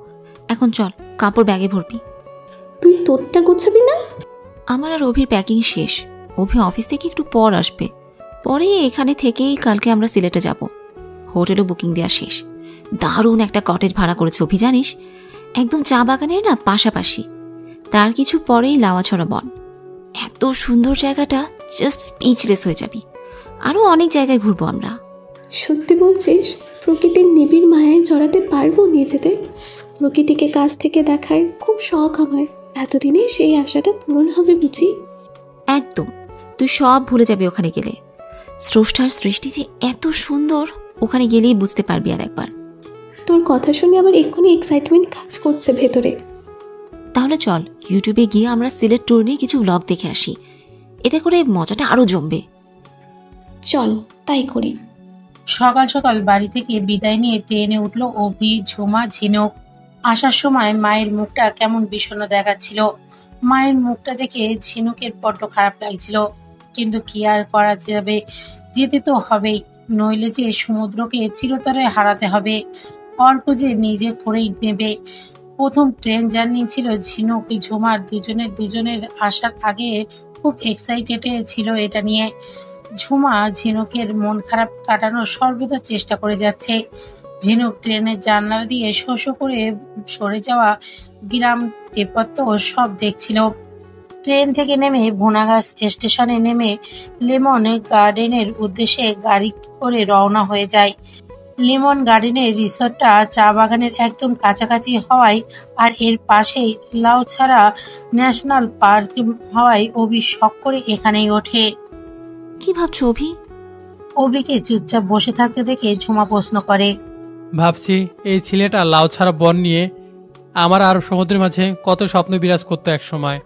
[SPEAKER 3] এখন চল, কাপড় ব্যাগে ভরবি।
[SPEAKER 9] তুই তোরটা গোছাবি না?
[SPEAKER 3] আমার আর অভির প্যাকিং শেষ। অভি অফিস থেকে একটু পর আসবে, পরে এখানে থেকেই কালকে আমরা সিলেটে যাব। হোটেলও বুকিং দেওয়া শেষ। দারুণ একটা কটেজ ভাড়া করেছে অভি, জানিস? একদম চা বাগানের না পাশাপাশি। তার কিছু পরেই লাওয়াছড়া বন। এত সুন্দর জায়গাটা, জাস্ট স্পিচলেস হয়ে যাবি। আরও অনেক জায়গায় ঘুরবো আমরা।
[SPEAKER 9] সত্যি বলছিস? প্রকৃতির নিবিড় মায়ায় জড়াতে পারবো নিজেদের? প্রকৃতিকে কাছ থেকে দেখার খুব শখ আমার, এতদিনে সেই আশাটা পূরণ হবে বুঝি?
[SPEAKER 3] একদম, তুই সব ভুলে যাবি ওখানে গেলে। স্রষ্টার সৃষ্টি যে এত সুন্দর, ওখানে গেলেই বুঝতে পারবি আর একবার।
[SPEAKER 9] তোর কথা শুনে আমার এক্ষুনি এক্সাইটমেন্ট কাজ করছে ভেতরে।
[SPEAKER 3] তাহলে চল, ইউটিউবে গিয়ে আমরা সিলেট ট্যুর নিয়ে কিছু ব্লগ দেখে আসি, এতে করে মজাটা আরো জমবে।
[SPEAKER 9] চল তাই করি।
[SPEAKER 2] সকাল সকাল বাড়ি থেকে বিদায় নিয়ে ট্রেনে উঠলো অভি, ঝুমা, ঝিনুক। আসার সময় মায়ের মুখটা কেমন বিষণ্ণ দেখাচ্ছিল। মায়ের মুখটা দেখে ঝিনুকের বড্ড খারাপ লাগছিল, কিন্তু কি আর করা যাবে, যেতে তো হবেই, নইলে যে সমুদ্রকে চিরতরে হারাতে হবে। অর্ক যে নিজে করেই নেবে। প্রথম ট্রেন জার্নি ছিল ঝিনুক ঝুমার দুজনের আসার আগে খুব এক্সাইটেড ছিল এটা নিয়ে। ঝুমা ঝিনুকের মন খারাপ কাটানোর সর্বদা চেষ্টা করে যাচ্ছে। ঝিনুক ট্রেনের জানলা দিয়ে শো শো করে সরে যাওয়া গ্রাম দেপত্য সব দেখছিল। ট্রেন থেকে নেমে ভুনাগাছ স্টেশনে নেমে লেমন গার্ডেনের উদ্দেশ্যে গাড়ি করে রওনা হয়ে যায়। লেমন গার্ডেনের রিসোর্টটা চা বাগানের একদম কাছাকাছি হওয়ায় আর এর পাশেই লাউছড়া ন্যাশনাল পার্ক হওয়ায় অভি শখ করে এখানেই ওঠে।
[SPEAKER 3] কি ভাবছো অভি?
[SPEAKER 2] অভিকে চুপচাপ বসে থাকতে দেখে ঝুমা প্রশ্ন করে।
[SPEAKER 12] ভাবছি এই ছেলেটা লাউছড়া বন নিয়ে আমার আর সমুদ্রের মাঝে কত স্বপ্ন বিরাজ করতো এক সময়,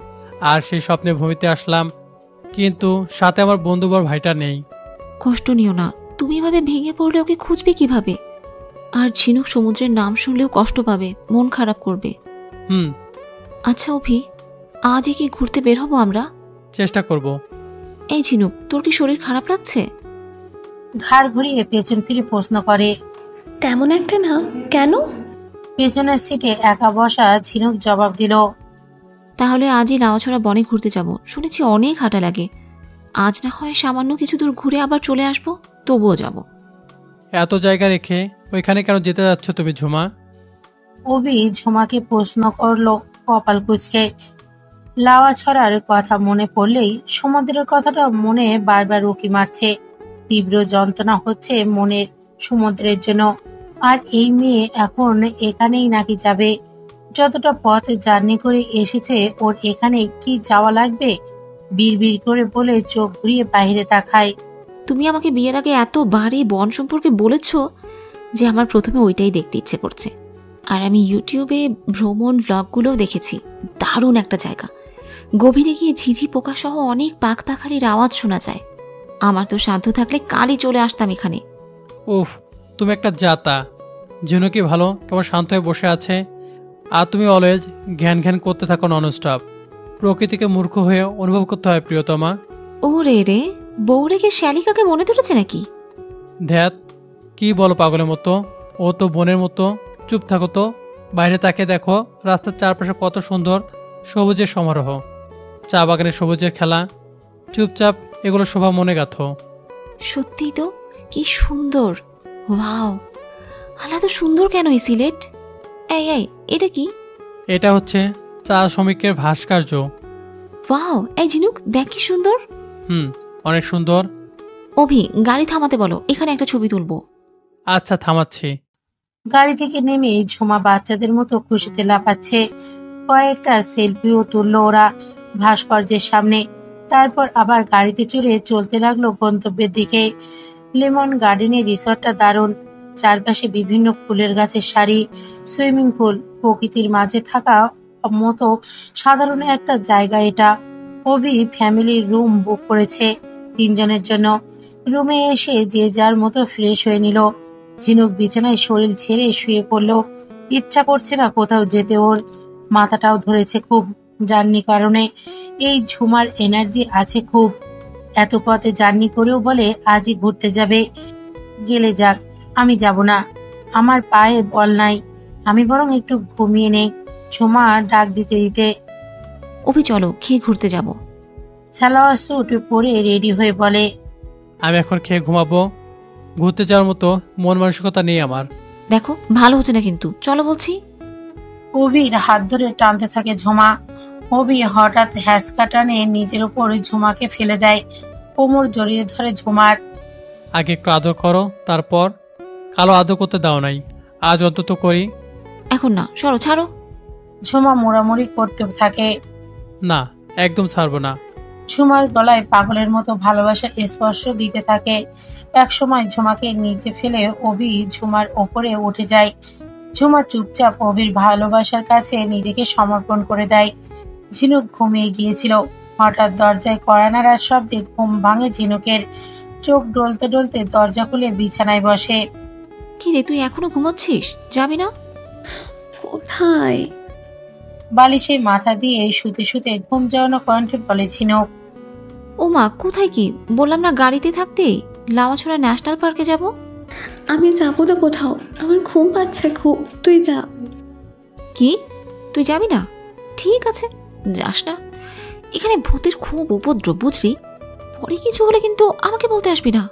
[SPEAKER 12] আর সেই স্বপ্নে ভূমিতে আসলাম, কিন্তু সাথে আমার বন্ধুবর ভাইটা নেই।
[SPEAKER 3] কষ্ট নিও না, তুমি এভাবে ভেঙে পড়লে ওকে খুঁজবে কিভাবে? আর ঝিনুক সমুদ্রের নাম শুনলেও কষ্ট পাবে, মন খারাপ করবে। আচ্ছা অভি, আজই কি ঘুরতে বের হবো আমরা?
[SPEAKER 12] চেষ্টা করব।
[SPEAKER 3] এই ঝিনুক, তোর কি শরীর খারাপ লাগছে?
[SPEAKER 2] ঘাড় ঘুরিয়ে পেছন ফিরে প্রশ্ন করে।
[SPEAKER 9] তেমন একটা না, কেন?
[SPEAKER 2] পেছনের সিটে একা বসা ঝিনুক জবাব দিল।
[SPEAKER 3] তাহলে আজই লাউছড়া বনে ঘুরতে যাব, শুনেছি অনেক হাঁটা লাগে। আজ না হয় সামান্য কিছু দূর ঘুরে আবার চলে আসবো, তবুও যাব।
[SPEAKER 12] এত জায়গা রেখে ওইখানে কেন যেতে যাচ্ছ তুমি ঝুমা?
[SPEAKER 2] অভি ঝুমাকে প্রশ্ন করলো কপাল কুঁচকে। লাওয়া ছড়ার কথা মনে পড়লেই সমুদ্রের কথাটা মনে বারবার উকি মারছে। তীব্র যন্ত্রণা হচ্ছে মনের সমুদ্রের জন্য। আর এই মেয়ে এখন এখানেই নাকি যাবে? যতটা পথ জার্নি করে এসেছে, ওর এখানে কি যাওয়া লাগবে? বিড়বিড় করে বলে চোখ ঘুরিয়ে বাইরে তাকায়।
[SPEAKER 3] তুমি আমাকে বিয়ের আগে এতবার এই বন সম্পর্কে বলেছ যে আমার প্রথমে ওইটাই দেখতে ইচ্ছে করছে। আর আমি ইউটিউবে ভ্রমণ ব্লগগুলোও দেখেছি, দারুণ একটা জায়গা। গভীরে গিয়ে ঝিঝি পোকা সহ অনেক পাখ পাখালির আওয়াজ শোনা যায়। আমার তো সাধ্য থাকলে কালই চলে আসতাম এখানে।
[SPEAKER 12] উফ, তুমি একটা জাতা। ঝিনুকি ভালো কেমন শান্ত হয়ে বসে আছে, আর তুমি অলওয়েজ ঘ্যান ঘ্যান করতে থাকো ননস্টপ। প্রকৃতিকে মূর্খ হয়ে অনুভব করতে হয় প্রিয়তমা।
[SPEAKER 3] ও রে রে, বউরেকে শ্যালিকাকে মনে ধরেছে নাকি?
[SPEAKER 12] ধ্যাত, কি বলো পাগলের মতো? ও তো বোনের মতো। চুপ থাকো তো। বাইরে তাকে দেখো, রাস্তার চারপাশে কত সুন্দর সবুজের সমারোহ, চা বাগানে সবুজের খেলা। চুপচাপ এগুলো শোভা মনে গাঁথো।
[SPEAKER 3] সত্যি তো, কি সুন্দর। ওয়াও, আলাদা সুন্দর কেন এই সিলেট? এই এই, এটা কি?
[SPEAKER 12] এটা হচ্ছে চা শ্রমিকের ভাস্কর্য।
[SPEAKER 3] ওয়াও, এই ঝিনুক দেখ কি সুন্দর।
[SPEAKER 12] অনেক সুন্দর।
[SPEAKER 3] অভি, গাড়ি থামাতে বলো, এখানে একটা ছবি তুলবো।
[SPEAKER 12] আচ্ছা, থামাচ্ছি।
[SPEAKER 2] গাড়ি থেকে নেমে ঝুমা বাচ্চাদের মতো খুশিতে লাফাচ্ছে। কয়েকটা সেলফিও তুললো ওরা ভাস্কর্যের সামনে। তারপর আবার গাড়িতে চড়ে চলতে লাগলো গন্তব্যের দিকে। লেমন গার্ডেনের রিসর্টটা দারুণ। চারপাশে বিভিন্ন ফুলের গাছের সারি, সুইমিং পুল, প্রকৃতির মাঝে থাকা মতো সাধারণ একটা জায়গা এটা। অভি ফ্যামিলির রুম বুক করেছে 3 জনের জন্য। রুমে এসে যে যার মতো ফ্রেশ হয়ে নিল। ঝিনুক বিছানায় শরীর ছেড়ে শুয়ে পড়লো। ইচ্ছা করছে না কোথাও যেতে ওর। মাথাটাও ধরেছে খুব, জার্নি কারণে। এই ঝুমার এনার্জি আছে খুব। এত পথে জার্নি করেও বলে আজই ঘুরতে যাবে। গেলে যাক, আমি যাব না। আমার পায়ে বল নাই, আমি বরং একটু ঘুমিয়ে নেই। ঝুমা ডাক দিতে দিতে।
[SPEAKER 3] অভি চলো, খেয়ে ঘুরতে যাব।
[SPEAKER 2] সালোয়ার স্যুট পরে রেডি হয়ে বলে,
[SPEAKER 12] আমি এখন খেয়ে ঘুমাবো। ঘুরতে যাওয়ার মতো মন মানসিকতা নেই আমার।
[SPEAKER 3] দেখো, ভালো হচ্ছে না কিন্তু, চলো বলছি।
[SPEAKER 2] অভির হাত ধরে টানতে থাকে ঝুমা। অভি হঠাৎ হ্যাঁচকা টানে নিজের উপর ঝুমাকে ফেলে দেয়। কোমর জড়িয়ে ধরে ঝুমার।
[SPEAKER 12] আগে একটু আদর করো, তারপর। কালো আদর করতে দাও নাই, আজ অন্তত করি।
[SPEAKER 3] এখন না, সরো, ছাড়ো।
[SPEAKER 2] ঝুমা মোড়ামুড়ি করতে থাকে।
[SPEAKER 12] না, একদম ছাড়বো না।
[SPEAKER 2] ঝুমার গলায় পাগলের মতো ভালোবাসার স্পর্শ দিতে থাকে। একসময় ঝুমাকে নিচে ফেলে অভি ঝুমার ওপরে উঠে যায়। ঝুমা চুপচাপ অভির ভালোবাসার কাছে নিজেকে সমর্পণ করে দেয়। ঝিনুক ঘুমিয়ে গিয়েছিল। হঠাৎ দরজায় কড়া নাড়ার শব্দে ঘুম ভাঙে ঝিনুকের। চোখ ডলতে ডলতে দরজা খুলে বিছানায় বসে।
[SPEAKER 3] কি রে, তুই এখনো ঘুমোচ্ছিস? যাবি না?
[SPEAKER 9] কোথায়?
[SPEAKER 2] বালিশে মাথা দিয়ে শুতে শুতে ঘুম জড়ানো কণ্ঠে বলে ঝিনুক।
[SPEAKER 3] ও মা, কোথায় কি? বললাম না গাড়িতে থাকতে। লাওয়াছড়া ন্যাশনাল পার্কে যাব।
[SPEAKER 9] আমি যাবো না কোথাও, আমার ঘুম পাচ্ছে খুব। তুই যা।
[SPEAKER 3] কি? তুই যাবি না? ঠিক আছে, যাস না। এখানে ভূতের খুব উপদ্রব, বুঝলি? পরে কিছু হলে কিন্তু আমাকে বলতে আসবি না।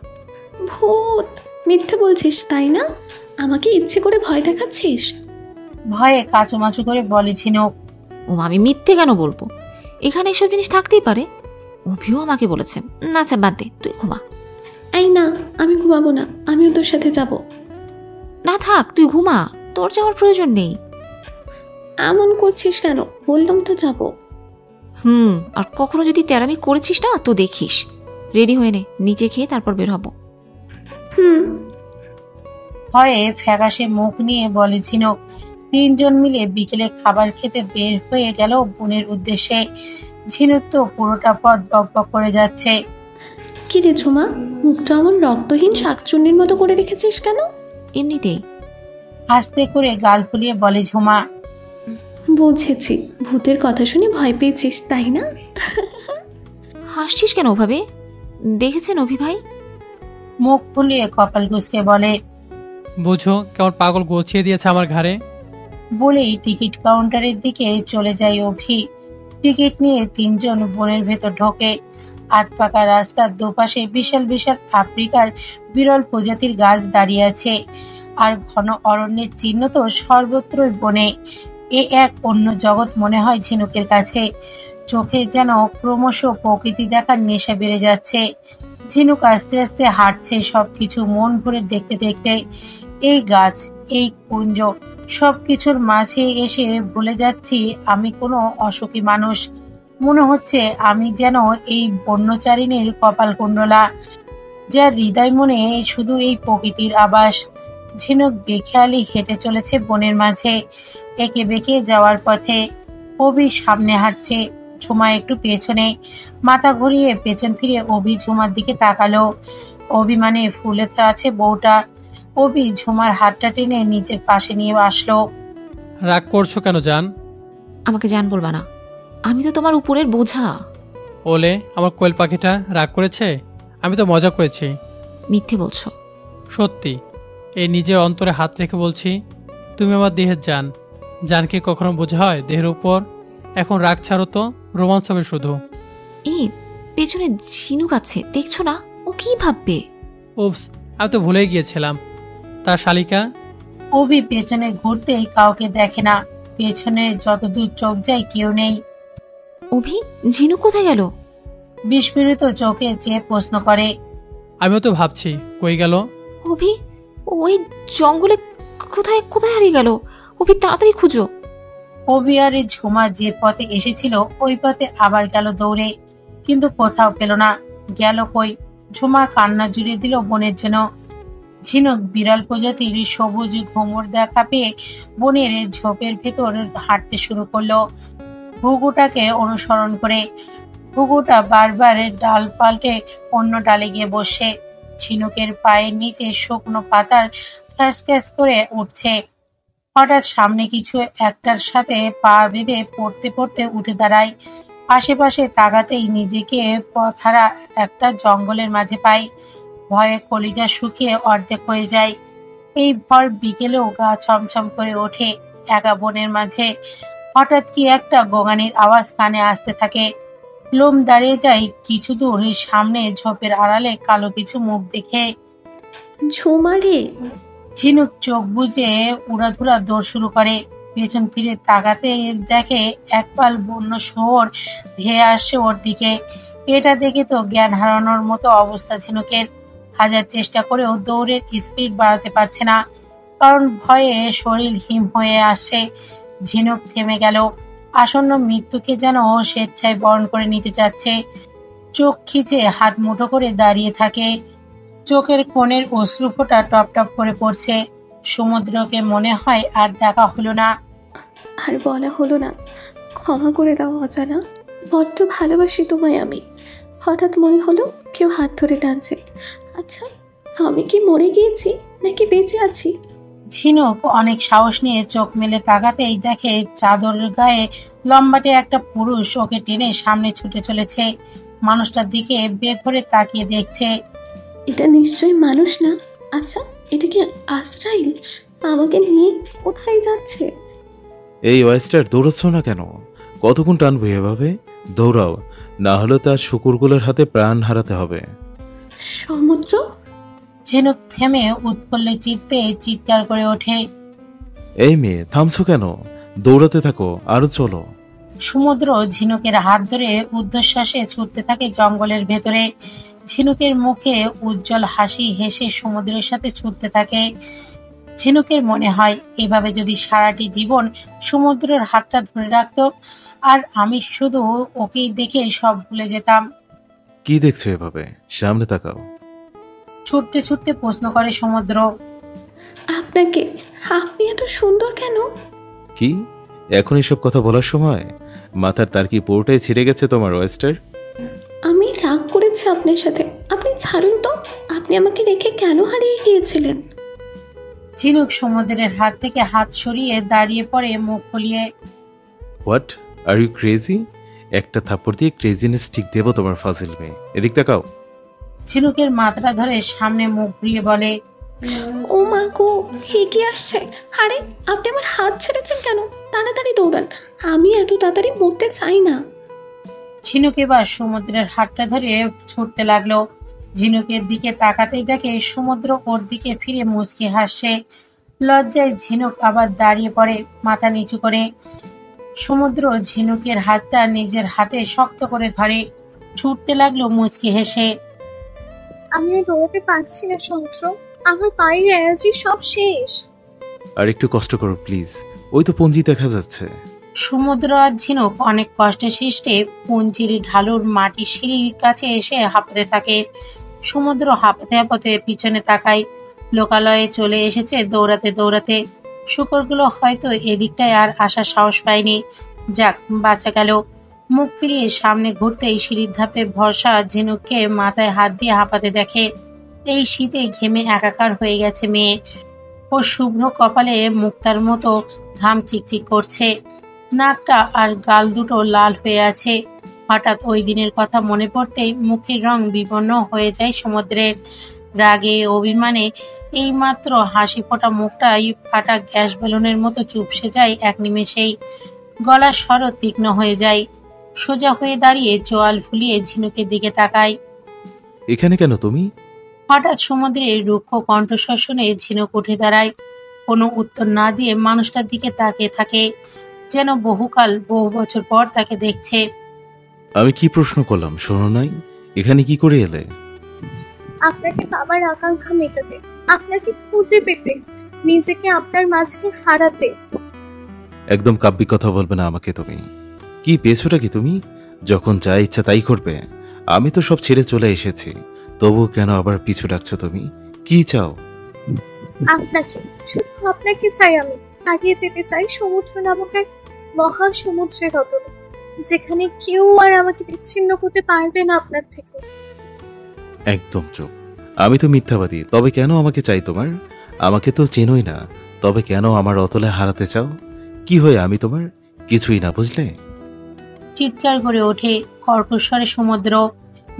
[SPEAKER 9] ভূত? মিথ্যে বলছিস তাই না? আমাকে ইচ্ছে করে ভয় দেখাচ্ছিস?
[SPEAKER 2] ভয়ে কাচুমাচু করে বলে ঝিনুক।
[SPEAKER 3] ও, আমি মিথ্যে কেন বলবো? এখানে এসব জিনিস থাকতেই পারে। অভিও আমাকে বলেছে। আচ্ছা বাদ দে, তুই ঘুমা।
[SPEAKER 9] এই না, আমি ঘুমাবো না, আমিও তোর সাথে যাব।
[SPEAKER 3] না থাক, তুই ঘুমা, তোর যাওয়ার প্রয়োজন নেই।
[SPEAKER 9] এমন করছিস কেন? বললাম তো যাব।
[SPEAKER 3] আর কখনো যদি তেরামি করেছিস না তো দেখিস। রেডি হয়ে নে, নিচে খেয়ে তারপর বের হবো।
[SPEAKER 2] ভয়ে ফ্যাকাশে মুখ নিয়ে বলে ঝিনুক। 3 জন মিলে বিকেলে খাবার খেতে বের হয়ে গেল বোনের উদ্দেশ্যে। ঝিনুক তো পুরোটা পথ বকবক করে যাচ্ছে।
[SPEAKER 9] কি রে ঝুমা, মুখটা এমন রক্তহীন শাকচুন্নির মতো করে রেখেছিস কেন?
[SPEAKER 3] এমনিতেই।
[SPEAKER 2] আস্তে করে গাল ফুলিয়ে বলে ঝুমা।
[SPEAKER 9] বুঝেছি, ভূতের কথা শুনে ভয় পেয়েছিস তাই না?
[SPEAKER 3] হাসছিস কেন ওভাবে? দেখেছেন অভি ভাই?
[SPEAKER 2] মুখ ফুলিয়ে কপাল কুঁচকে বলে।
[SPEAKER 12] বুঝো কেমন পাগল গোছিয়ে দিয়েছে আমার ঘাড়ে।
[SPEAKER 2] বলেই টিকিট কাউন্টারের দিকে চলে যায় অভি। টিকিট নিয়ে তিনজন বনের ভেতর ঢোকে। আধপাকা রাস্তার দুপাশে বিশাল বিশাল আফ্রিকার বিরল প্রজাতির গাছ দাঁড়িয়ে আছে, আর ঘন অরণ্যের চিহ্ন তো সর্বত্রই বনে। এ এক অন্য জগৎ মনে হয় ঝিনুকের কাছে। চোখে যেন ক্রমশ প্রকৃতি দেখার নেশা বেড়ে যাচ্ছে। ঝিনুক আস্তে আস্তে হাঁটছে, সবকিছু মন ভরে দেখতে দেখতে। এই গাছ, এই কুঞ্জ, সবকিছুর মাঝে এসে ভুলে যাচ্ছি আমি কোনো অসুখী মানুষ। মনে হচ্ছে আমি যেন এই বন্যচারিণীর কপালকুণ্ডলা, যার হৃদয় মনে শুধু এই প্রকৃতির আবাস। ঝিনুক বেখেয়ালি হেঁটে চলেছে বনের মাঝে, একে বেঁকে যাওয়ার পথে। অভি সামনে হাঁটছে, ঝুমা একটু পেছনে। মাথা ঘুরিয়ে পেছন ফিরে অভি ঝুমার দিকে তাকালো। অভিমানে ফুলে আছে বউটা। অভি ঝুমার হাতটা টেনে নিজের পাশে নিয়ে আসলো।
[SPEAKER 12] রাগ করছো কেন জান?
[SPEAKER 3] আমাকে জান বলবা না, আমি তো তোমার উপরের বোঝা।
[SPEAKER 12] ওলে, আমার কোয়েল পাখিটা রাগ করেছে? আমি তো মজা করেছি।
[SPEAKER 3] মিথ্যে বলছো।
[SPEAKER 12] সত্যি, এই নিজের অন্তরে হাত রেখে বলছি, তুমি আমার দেহের জান। জানকে কখনো বোঝা হয় দেহের উপর? এখন রাগ ছাড়ো তো, রোমান্স হবে শুধু।
[SPEAKER 3] এই পেছনে ঝিনুক আছে, দেখছো না? ও কি ভাববে?
[SPEAKER 12] উপস, আমি তো ভুলেই গিয়েছিলাম। তার শালিকা।
[SPEAKER 2] অভি পেছনে ঘুরতেই কাউকে দেখে না। পেছনে যতদূর চোখ যায় কেউ নেই।
[SPEAKER 3] অভি, ঝিনুক কোথায় গেল?
[SPEAKER 2] বিস্ফোরিত চোখে চেয়ে প্রশ্ন করে।
[SPEAKER 12] আমিও তো ভাবছি কই গেল।
[SPEAKER 3] অভি, ওই জঙ্গলে কোথায় কোথায় হারিয়ে গেল? অভি, তাড়াতাড়ি খুঁজো।
[SPEAKER 2] অভি আর ঝুমা যে পথে এসেছিল ওই পথে আবার গেল দৌড়ে, কিন্তু কোথাও পেল না। গেল কই? ঝুমা কান্না জুড়ে দিল বোনের জন্য। ঝিনুক বিড়াল প্রজাতির সবুজ ঘুমর দেখা পেয়ে বনের ঝোপের ভেতর হাঁটতে শুরু করলো, ঘুঘুটাকে অনুসরণ করে। ঘুঘুটা বারবার ডাল পাল্টে অন্য ডালে গিয়ে বসে। ঝিনুকের পায়ের নিচে শুকনো পাতার খ্যাস খ্যাস করে উঠছে। হঠাৎ সামনে কিছু একটার সাথে পা বেঁধে পড়তে পড়তে উঠে দাঁড়ায়। আশেপাশে তাকাতেই নিজেকে পথহারা একটা জঙ্গলের মাঝে পায়। ভয়ে কলিজা শুকিয়ে অর্ধেক হয়ে যায়। এই ভর বিকেলেও গা ছমছম করে ওঠে একা বনের মাঝে। হঠাৎ কি একটা গোঙানির আওয়াজ কানে আসতে থাকে। লোম দাঁড়িয়ে যায় কিছু দূর সামনে ঝোপের আড়ালে কালো কিছু মুখ দেখে।
[SPEAKER 9] ঝুমারে।
[SPEAKER 2] ঝিনুক চোখ বুজে উড়াধুরা দৌড় শুরু করে। পেছন ফিরে তাকাতে দেখে এক পাল বন্য শুয়োর ধেয়ে আসছে ওর দিকে। এটা দেখে তো জ্ঞান হারানোর মতো অবস্থা ঝিনুকের। হাজার চেষ্টা করেও দৌড়ের স্পিড বাড়াতে পারছে না, কারণ ভয়ে শরীর হিম হয়ে আসছে। ঝিনুক থেমে গেল, আসন্ন মৃত্যুকে যেন স্বেচ্ছায় বরণ করে নিতে চাচ্ছে। চোখ খিচে হাত মুঠো করে দাঁড়িয়ে থাকে। চোখের কোণের অশ্রু ফোঁটা টপ টপ করে পড়ছে। সমুদ্রকে মনে হয় আর দেখা হলো না।
[SPEAKER 9] আর বলা হলো না। ক্ষমা করে দাও অজানা, বড্ড ভালোবাসি তোমায় আমি। হঠাৎ মনে হলো কেউ হাত ধরে টানছে। আচ্ছা, আমি কি মরে গিয়েছি নাকি বেঁচে আছি?
[SPEAKER 2] ঝিনুক অনেক সাহস নিয়ে চোখ মেলে তাকাতেই দেখে চাদর গায়ে লম্বাটে একটা পুরুষ ওকে টেনে সামনে ছুটে চলেছে। মানুষটার দিকে বেঘরে তাকিয়ে দেখছে।
[SPEAKER 9] এটা নিশ্চয়ই মানুষ না। আচ্ছা, এটা কি আজরাইল? আমাকে নিয়ে কোথায় যাচ্ছে?
[SPEAKER 13] এই ওয়েস্টার, দৌড়াচ্ছ না কেন? কতক্ষণ টানবো এভাবে? দৌড়াও, না হলে তার শুকুরগুলোর হাতে প্রাণ হারাতে হবে।
[SPEAKER 9] সমুদ্র।
[SPEAKER 2] ঝিনুক থেমে উৎফুল্ল চিত্তে চিৎকার করে ওঠে।
[SPEAKER 13] এই মেয়ে, থামছো কেন? দৌড়াতে থাকো, আরো চলো।
[SPEAKER 2] সমুদ্র ঝিনুকের হাত ধরে ঊর্ধ্বশ্বাসে ছুটতে থাকে জঙ্গলের ভেতরে। ঝিনুকের মুখে উজ্জ্বল হাসি হেসে সমুদ্রের সাথে ছুটতে থাকে। ঝিনুকের মনে হয় এভাবে যদি সারাটি জীবন সমুদ্রের হাতটা ধরে রাখতো, আর আমি শুধু ওকেই দেখে সব ভুলে যেতাম।
[SPEAKER 13] কি দেখছো এভাবে? সামনে তাকাও।
[SPEAKER 2] ছুটতে ছুটতে প্রশ্ন করে সমুদ্র।
[SPEAKER 9] আপনাকে? আপনি এত সুন্দর কেন?
[SPEAKER 13] কি এখন এসব কথা বলার সময়? মাথার তার কি পোর্টাই ছিঁড়ে গেছে তোমার ওয়েস্টার?
[SPEAKER 9] আমি রাগ করেছি আপনার সাথে। আপনি ছাড়ুন তো। আপনি আমাকে রেখে কেন হারিয়ে গিয়েছিলেন?
[SPEAKER 2] ঝিনুক সমুদ্রের হাত থেকে হাত সরিয়ে দাঁড়িয়ে পড়ে মুখ ফুলিয়ে।
[SPEAKER 13] What are you crazy? একটা থাপ্পড় দিয়ে ক্রেজিনেস ঠিক দেবো তোমার ফাজিল মেয়ে। এদিক তাকাও।
[SPEAKER 2] ঝিনুকের মাথাটা ধরে সামনে মুখ ঘুরিয়ে বলে।
[SPEAKER 9] ও মা গো, এগিয়ে আসছে। আরে আপনি আমার হাত ছেড়েছেন কেন? তাড়াতাড়ি দৌড়ান, আমি এত তাড়াতাড়ি মরতে চাই না।
[SPEAKER 2] ঝিনুক এবার সমুদ্রের হাতটা ধরে ছুটতে লাগলো। ঝিনুকের দিকে তাকাতেই দেখে সমুদ্র ওর দিকে ফিরে মুচকি হাসছে। লজ্জায় ঝিনুক আবার দাঁড়িয়ে পড়ে মাথা নিচু করে। সমুদ্র ঝিনুকের হাতটা নিজের হাতে শক্ত করে ধরে ছুটতে লাগলো মুচকি হেসে।
[SPEAKER 14] আমি আর দৌড়াতে পারছি না সমুদ্র, আমার পায়ের এনার্জি সব শেষ।
[SPEAKER 13] আর একটু কষ্ট করো প্লিজ, ওই তো পঞ্জি দেখা যাচ্ছে।
[SPEAKER 2] সমুদ্র আর ঝিনুক অনেক কষ্টে সৃষ্টে পঞ্জির ঢালুর মাটি সিঁড়ির কাছে এসে হাঁপাতে থাকে। সমুদ্র হাঁপাতে হাঁপাতে পিছনে তাকায়। লোকালয়ে চলে এসেছে দৌড়াতে দৌড়াতে। শুকরগুলো হয়তো এদিকটায় আর আসার সাহস পায়নি। যাক, বাঁচা গেল। মুখ ফিরিয়ে সামনে ঘুরতেই সিঁড়ির ধাপে ভরসা ঝিনুককে মাথায় হাত দিয়ে হাঁপাতে দেখে। এই শীতে ঘেমে একাকার হয়ে গেছে মেয়ে। ও শুভ্র কপালে মুক্তার মতো ঘাম চিকচিক করছে। নাকটা আর গাল দুটো লাল হয়ে আছে। হঠাৎ ওই দিনের কথা মনে পড়তেই মুখের রং বিবর্ণ হয়ে যায় সমুদ্রের। রাগে অভিমানে এইমাত্র হাসি ফোটা মুখটাই ফাটা গ্যাস বেলুনের মতো চুপসে যায় এক নিমেষেই। গলার স্বরও তীক্ষ্ণ হয়ে যায়। সোজা হয়ে দাঁড়িয়ে চোয়াল ফুলিয়ে ঝিনুকের দিকে তাকায়।
[SPEAKER 13] এখানে কেন তুমি?
[SPEAKER 2] হঠাৎ সমুদ্রের রুক্ষ কণ্ঠস্বর শুনে ঝিনুক উঠে দাঁড়ায়। কোনো উত্তর না দিয়ে মানুষটার দিকে তাকিয়ে থাকে, যেন বহু বছর পর তাকে দেখছে।
[SPEAKER 13] আমি কি প্রশ্ন করলাম শোনো নাই? এখানে কি করে এলে?
[SPEAKER 14] আপনাকে বাবার আকাঙ্ক্ষা মেটাতে, আপনাকে খুঁজে পেতে, নিজেকে আপনার মাঝে হারাতে।
[SPEAKER 13] একদম কাব্যিক কথা বলবে না আমাকে তুমি। কি পেয়েছোটা কি তুমি? যখন যা ইচ্ছা তাই করবে। আমি তো সব ছেড়ে চলে এসেছি, তবু কেন আবার পিছু ডাকছো তুমি? কি চাও?
[SPEAKER 14] আপনাকে, শুধু আপনাকে চাই আমি। হারিয়ে যেতে চাই সমুদ্র নামক এক মহা সমুদ্রের অতলে, যেখানে কেউ আর আমাকে বিচ্ছিন্ন করতে পারবে না আপনার থেকে।
[SPEAKER 13] একদম চুপ। আমি তো মিথ্যাবাদী, তবে কেন আমাকে চাই তোমার? আমাকে তো চেনোই না, তবে কেন আমার অতলে হারাতে চাও? কি হয়ে আমি তোমার? কিছুই না, বুঝলে?
[SPEAKER 2] চিৎকার করে ওঠে কর্কশ্বরে সমুদ্র।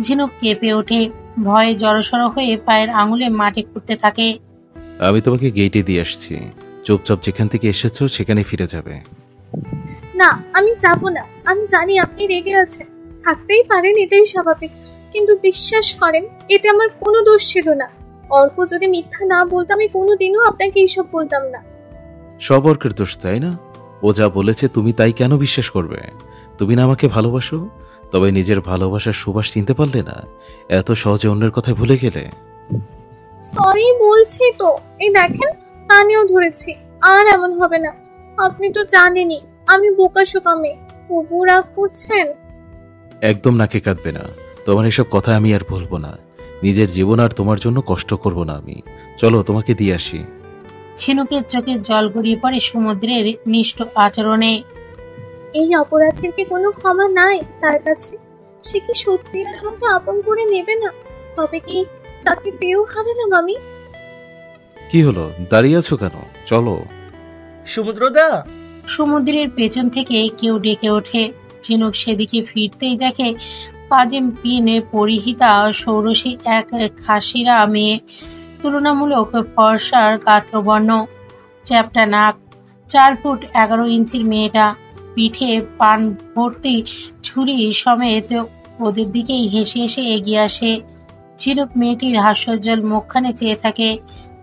[SPEAKER 2] ঝিনুক কেঁপে ওঠে, ভয়ে জড়সড় হয়ে পায়ের আঙুলে মাটি খুঁড়তে থাকে।
[SPEAKER 13] আমি তোমাকে গেটে দিয়ে আসছি, চুপচাপ যেখান থেকে এসেছো সেখানে ফিরে যাবে।
[SPEAKER 14] না, আমি যাব না। আমি জানি আপনি রেগে আছেন, থাকতেই পারেন, এটাই স্বাভাবিক। কিন্তু বিশ্বাস করেন, এতে আমার কোনো দোষ ছিল না। অর্ক যদি মিথ্যা না বলতো আমি কোনোদিনও আপনাকে এইসব বলতাম না।
[SPEAKER 13] সব অর্কের দোষ, তাই না? ও যা বলেছে তুমি তাই কেন বিশ্বাস করবে? তুমি না আমাকে ভালোবাসো, তবে নিজের ভালোবাসার সুবাস চিনতে পারলে না? এত সহজে অন্যের কথা ভুলে গেলে?
[SPEAKER 14] সরি বলছি তো, এই দেখেন কানেও ধরেছি। আর এমন হবে না। আপনি তো জানেনই আমি বোকাশোকা মেয়ে। তবু রাগ করছেন?
[SPEAKER 13] একদম নাকে কাঁদবে না। তোমার এসব কথা আমি আর বলবো না। নিজের জীবন আর তোমার জন্য কষ্ট করব না আমি। চলো তোমাকে দিয়ে আসি।
[SPEAKER 2] ঝিনুকের চোখে জল গড়িয়ে পড়ে সমুদ্রের নিষ্ঠুর আচরণে।
[SPEAKER 14] এই অপরাধের কি কোনো ক্ষমা নাই তার কাছে? সে কি সত্যি আমাকে আপন করে নেবে না? তবে কি তাকে পেয়েও হারালাম আমি?
[SPEAKER 13] কি হলো, দাঁড়িয়ে আছো কেন? চলো।
[SPEAKER 15] সমুদ্রদা!
[SPEAKER 2] সমুদ্রের পেছন থেকে কেউ ডেকে ওঠে। ঝিনুক সেদিকে ফিরতেই দেখে পাজেম পিনে পরিহিতা ষোড়শী এক খাসিরা মেয়ে। তুলনামূলক ফর্সার গাত্রবর্ণ, চ্যাপ্টা নাক, 4 ফুট 11 ইঞ্চির মেয়েটা। পিঠে পান ভর্তি ছুরি সমেত ওদের দিকেই হেসে হেসে এগিয়ে আসে। ঝিনুক মেয়েটির হাস্যোজ্জ্বল মুখখানে চেয়ে থাকে।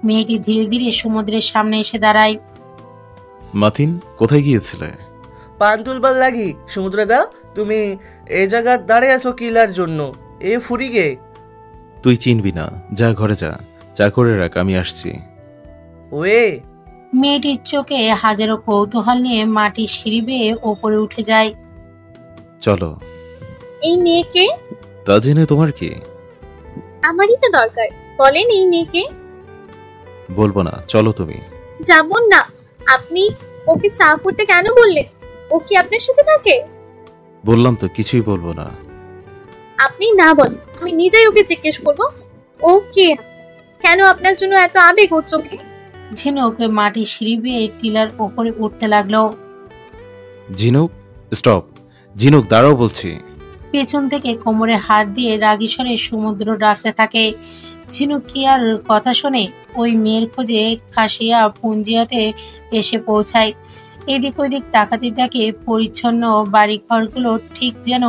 [SPEAKER 2] মেয়েটি ধীরে ধীরে সমুদ্রের সামনে এসে দাঁড়ায়।
[SPEAKER 13] মাথিন, কোথায় গিয়েছিলে?
[SPEAKER 15] পান তুলবার লাগি। সমুদ্রদা, তুমি এ জায়গা দাঁড়িয়ে আছো কিলার জন্য? এ ফুরিগে।
[SPEAKER 13] তুই চিনবি না, যা ঘরে যা, চা করে রাখ, আমি আসছি।
[SPEAKER 15] ওয়ে।
[SPEAKER 2] মেয়েটির চোখে হাজারো কৌতূহল নিয়ে মাটির সিঁড়ি বেয়ে ওপরে উঠে যায়।
[SPEAKER 13] চলো।
[SPEAKER 14] এই মেয়েকে?
[SPEAKER 13] তা জেনে তোমার কি?
[SPEAKER 14] আমারই তো দরকার। বলেন এই মেয়েকে।
[SPEAKER 13] বলবো না, চলো তুমি।
[SPEAKER 14] যাব না। আপনি ওকে চা করতে কেন বললেন? ও কি আপনার সাথে থাকে?
[SPEAKER 13] বললাম তো কিছুই বলবো না।
[SPEAKER 14] আপনি না বলেন, আমি নিজেই ওকে জিজ্ঞেস করবো ও কে, কেন আপনার জন্য এত আবেগ ওর চোখে।
[SPEAKER 2] ঝিনুক মাটির সিঁড়ি বেয়ে টিলার ওপরে উঠতে লাগলো।
[SPEAKER 13] ঝিনুক, স্টপ। ঝিনুক, দাঁড়াও বলছি।
[SPEAKER 2] পেছন থেকে কোমরে হাত দিয়ে রাগী স্বরে সমুদ্র ডাকতে থাকে। ঝিনুক কি আর কথা শোনে? ওই মেয়ের খোঁজে খাসিয়া পুঞ্জিয়াতে এসে পৌঁছায়। এদিক ওদিক তাকাতে থাকে পরিচ্ছন্ন বাড়িঘরগুলো, ঠিক যেন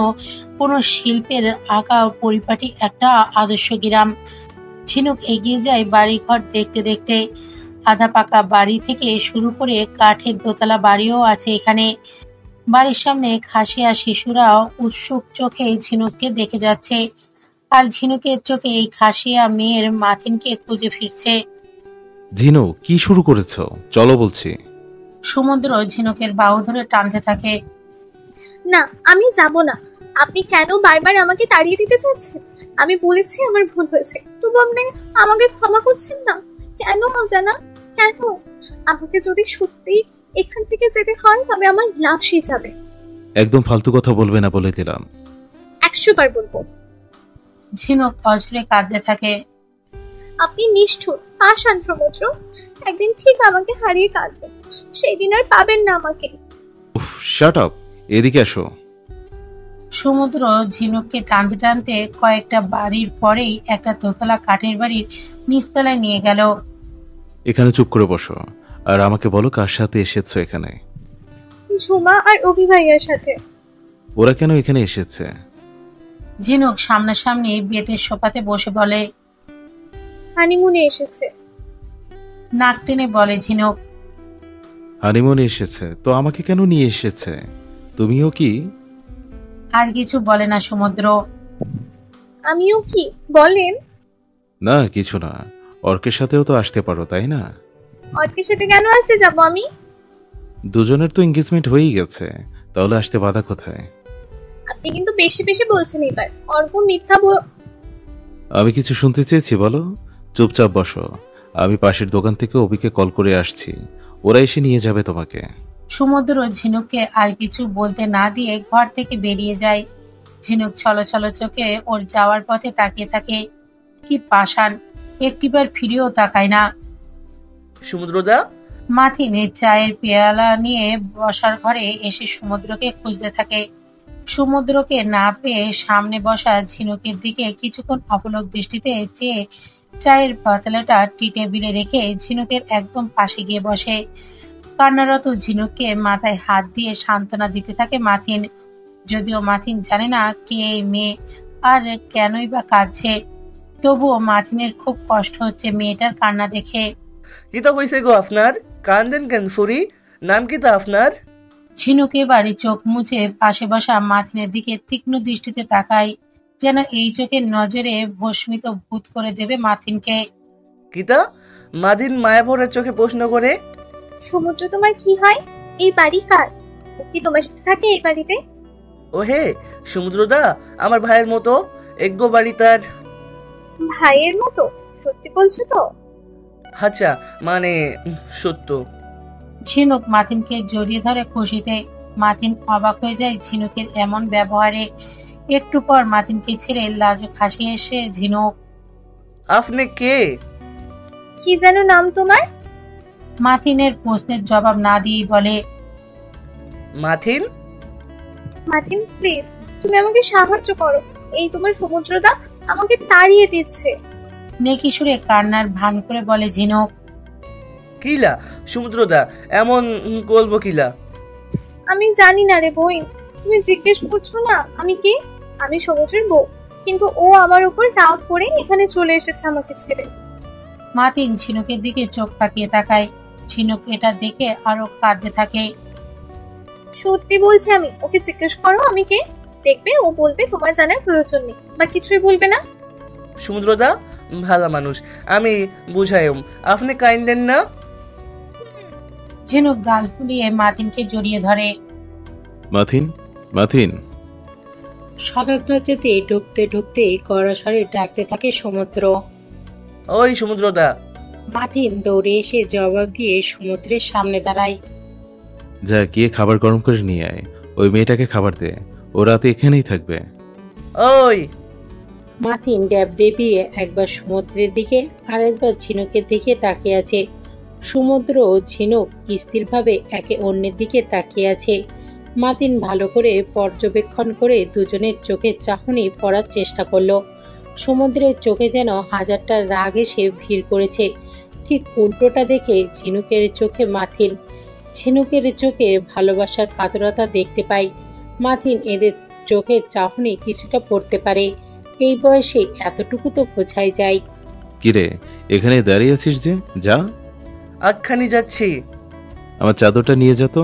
[SPEAKER 2] কোনো শিল্পের আঁকা পরিপাটি একটা আদর্শ গ্রাম। ঝিনুক এগিয়ে যায় বাড়িঘর দেখতে দেখতে। আধা পাকা বাড়ি থেকে শুরু করে কাঠের দোতলা বাড়িও আছে এখানে। বাড়ির সামনে খাসিয়া শিশুরা উৎসুক চোখে ঝিনুককে দেখে যাচ্ছে, আর ঝিনুকের চোখে এই খাসিয়া মেয়ের মাথিনকে খুঁজে ফিরছে।
[SPEAKER 13] ঝিনু, কি শুরু করেছো? চলো বলছি।
[SPEAKER 2] সমুদ্র ঝিনুকের বাহু ধরে টানতে থাকে।
[SPEAKER 14] না, আমি যাব না। আপনি কেন বারবার আমাকে তাড়িয়ে দিতে চাচ্ছেন? আমি বলেছি আমার ভুল হয়েছে, তবু আপনি আমাকে ক্ষমা করছেন না কেন? অজানা কেন? আমাকে যদি সত্যি এখান থেকে যেতে হয় তবে আমার লাশই যাবে।
[SPEAKER 13] একদম ফালতু কথা বলবে না বলে দিলাম।
[SPEAKER 14] 100 বার বলবো।
[SPEAKER 2] ঝিনুক অঝরে কাঁদতে থাকে।
[SPEAKER 14] আপনি নিষ্ঠুর, পাষাণ সমুদ্র। একদিন ঠিক আমাকে হারিয়ে কাঁদবেন, সেই দিন আর পাবেন না আমাকে।
[SPEAKER 13] উফ, শাট আপ, এদিকে আসো।
[SPEAKER 2] সমুদ্র ঝিনুককে টানতে টানতে কয়েকটা বাড়ির পরেই একটা দোতলা কাঠের বাড়ির নিচতলায় নিয়ে গেল।
[SPEAKER 13] এখানে চুপ করে বসো, আর আমাকে বলো কার সাথে এসেছো এখানে?
[SPEAKER 14] ঝুমা আর অভি ভাইয়ার সাথে।
[SPEAKER 13] ওরা কেন এখানে এসেছে?
[SPEAKER 2] ঝিনুক সামনাসামনি বেতের সোফাতে বসে বলে।
[SPEAKER 14] হানিমুনে এসেছে।
[SPEAKER 2] নাক টেনে বলে ঝিনুক।
[SPEAKER 13] হানিমুনে এসেছে তো আমাকে কেন নিয়ে এসেছে? তুমিও কি?
[SPEAKER 2] আর কিছু বলে না সমুদ্র।
[SPEAKER 14] আমিও কি? বলেন।
[SPEAKER 13] না কিছু না, অর্কের সাথেও তো আসতে পারো তাই না?
[SPEAKER 14] অর্কের সাথে কেন আসতে যাব আমি?
[SPEAKER 13] দুজনের তো এনগেজমেন্ট হয়েই গেছে, তাহলে আসতে বাধা কোথায়?
[SPEAKER 14] আপনি কিন্তু বেশি বেশি বলছেন এবার। অর্ক মিথ্যা
[SPEAKER 13] আমি কিছু শুনতে চেয়েছি বলো। চুপচাপ বসো, আমি পাশের দোকান থেকে অভিকে কল করে আসছি, ওরা এসে নিয়ে যাবে তোমাকে।
[SPEAKER 2] সমুদ্র ঝিনুককে আর কিছু বলতে না দিয়ে ঘর থেকে বেরিয়ে যায়। ঝিনুক ছলছল চোখে ওর যাওয়ার পথে তাকিয়ে থাকে। কি পাষাণ, একটিবার ফিরেও তাকায় না।
[SPEAKER 15] সমুদ্রদা।
[SPEAKER 2] মাথিনে চায়ের পেয়ালা নিয়ে বসার ঘরে এসে সমুদ্রকে খুঁজতে থাকে। সমুদ্রকে না পেয়ে সামনে বসা ঝিনুকের দিকে কিছুক্ষণ অপলক দৃষ্টিতে চেয়ে চায়ের পাতলাটা টি টেবিলে রেখে ঝিনুকের একদম পাশে গিয়ে বসে। কান্নারত ঝিনুককে মাথায় হাত দিয়ে সান্ত্বনা দিতে থাকে মাথিন। যদিও মাথিন জানে না কে এই মেয়ে আর কেনই বা কাঁদছে, তবুও মাথিনের খুব কষ্ট হচ্ছে মেয়েটার কান্না দেখে।
[SPEAKER 15] কিতা হইছে গো আপনার? কান্দেন কেন ফুরি? নাম কিতা আপনার?
[SPEAKER 2] ঝিনুক এবারে চোখ মুছে পাশে বসা মাথিনের দিকে তীক্ষ্ণ দৃষ্টিতে তাকায়, যেন এই চোখের নজরে ভস্মিত ভূত করে দেবে মাথিনকে।
[SPEAKER 15] কিতা? মাদিন মায়া ভরা চোখে প্রশ্ন করে।
[SPEAKER 14] সমুদ্র তোমার কি হয়? এই বাড়ি কার? কি তোমার সাথে থাকে এই বাড়িতে?
[SPEAKER 15] ও হে সমুদ্রদা, আমার ভাইয়ের মতো। একগো বাড়ি তার।
[SPEAKER 14] ভাইয়ের মতো? সত্যি বলছো তো?
[SPEAKER 15] আচ্ছা, মানে সত্য।
[SPEAKER 2] ঝিনুক মাথিনকে জড়িয়ে ধরে খুশিতে। মাথিন অবাক হয়ে যায় ঝিনুকের এমন ব্যবহারে। একটু পর মাথিনকে ছেড়ে লাজুক হাসি এসে ঝিনুক।
[SPEAKER 15] আপনি কে?
[SPEAKER 14] কি যেন নাম তোমার?
[SPEAKER 2] মাথিনের প্রশ্নের জবাব না দিয়েই বলে,
[SPEAKER 15] মাথিন।
[SPEAKER 14] মাথিন প্লিজ, তুমি আমাকে সাহায্য করো। এই তোমার সমুদ্রদা আমাকে তাড়িয়ে দিচ্ছে।
[SPEAKER 2] নেকি সুরে কান্নার ভান করে বলে ঝিনুক।
[SPEAKER 15] কিলা সমুদ্রদা এমন বলবো কিলা?
[SPEAKER 14] আমি জানি না রে বই, তুমি জিজ্ঞেস করছো না আমি কে? আমি সমুদ্রের বউ, কিন্তু ও আমার উপর রাগ করে এখানে চলে এসেছে আমাকে ছেড়ে।
[SPEAKER 2] মাথিন ঝিনুকের দিকে চোখ পাকিয়ে তাকায়। ঝিনুক এটা দেখে আরো কাঁদতে থাকে।
[SPEAKER 14] সত্যি বলছি আমি, ওকে জিজ্ঞেস করো আমি কে, দেখবে ও বলবে তোমার জানার প্রয়োজন নেই, বা কিছুই বলবে না।
[SPEAKER 15] সমুদ্রদা ভালো মানুষ, আমি বুঝাইম, আপনি কাইন্দেন না।
[SPEAKER 2] ঝিনুক গাল ফুলিয়ে মাথিনকে জড়িয়ে ধরে।
[SPEAKER 13] মাথিন, মাথিন।
[SPEAKER 2] সদর দরজাতে ঢুকতে ঢুকতে কড়া স্বরে ডাকতে থাকে সমুদ্র।
[SPEAKER 15] ওই সমুদ্রদা।
[SPEAKER 2] মাথিন দৌড়ে এসে জবাব দিয়ে সমুদ্রের সামনে দাঁড়ায়।
[SPEAKER 13] যা গিয়ে খাবার গরম করে নিয়ে আয়, ওই মেয়েটাকে খাবার দে, ও রাতে এখানেই থাকবে।
[SPEAKER 15] ওই
[SPEAKER 2] মাথিন ড্যাব ডেবিয়ে একবার সমুদ্রের দিকে আর একবার ঝিনুকের দিকে তাকিয়ে আছে। সমুদ্র ও ঝিনুক স্থিরভাবে একে অন্যের দিকে তাকিয়ে আছে। মাথিন ভালো করে পর্যবেক্ষণ করে দুজনের চোখের চাহনি পড়ার চেষ্টা করলো। সমুদ্রের চোখে যেন হাজারটা রাগ এসে ভিড় করেছে। ঠিক উল্টোটা দেখে ঝিনুকের চোখে মাথিন। ঝিনুকের চোখে ভালোবাসার কাতরতা দেখতে পাই। মাথিন এদের চোখের চাহনি কিছুটা পড়তে পারে। এই বয়সে এতটুকু তো বোঝাই যায়।
[SPEAKER 13] কিরে, এখানে দাঁড়িয়ে আছিস যে? যা।
[SPEAKER 15] আখ্যানি যাচ্ছি।
[SPEAKER 13] আমার চাদরটা নিয়ে যা তো।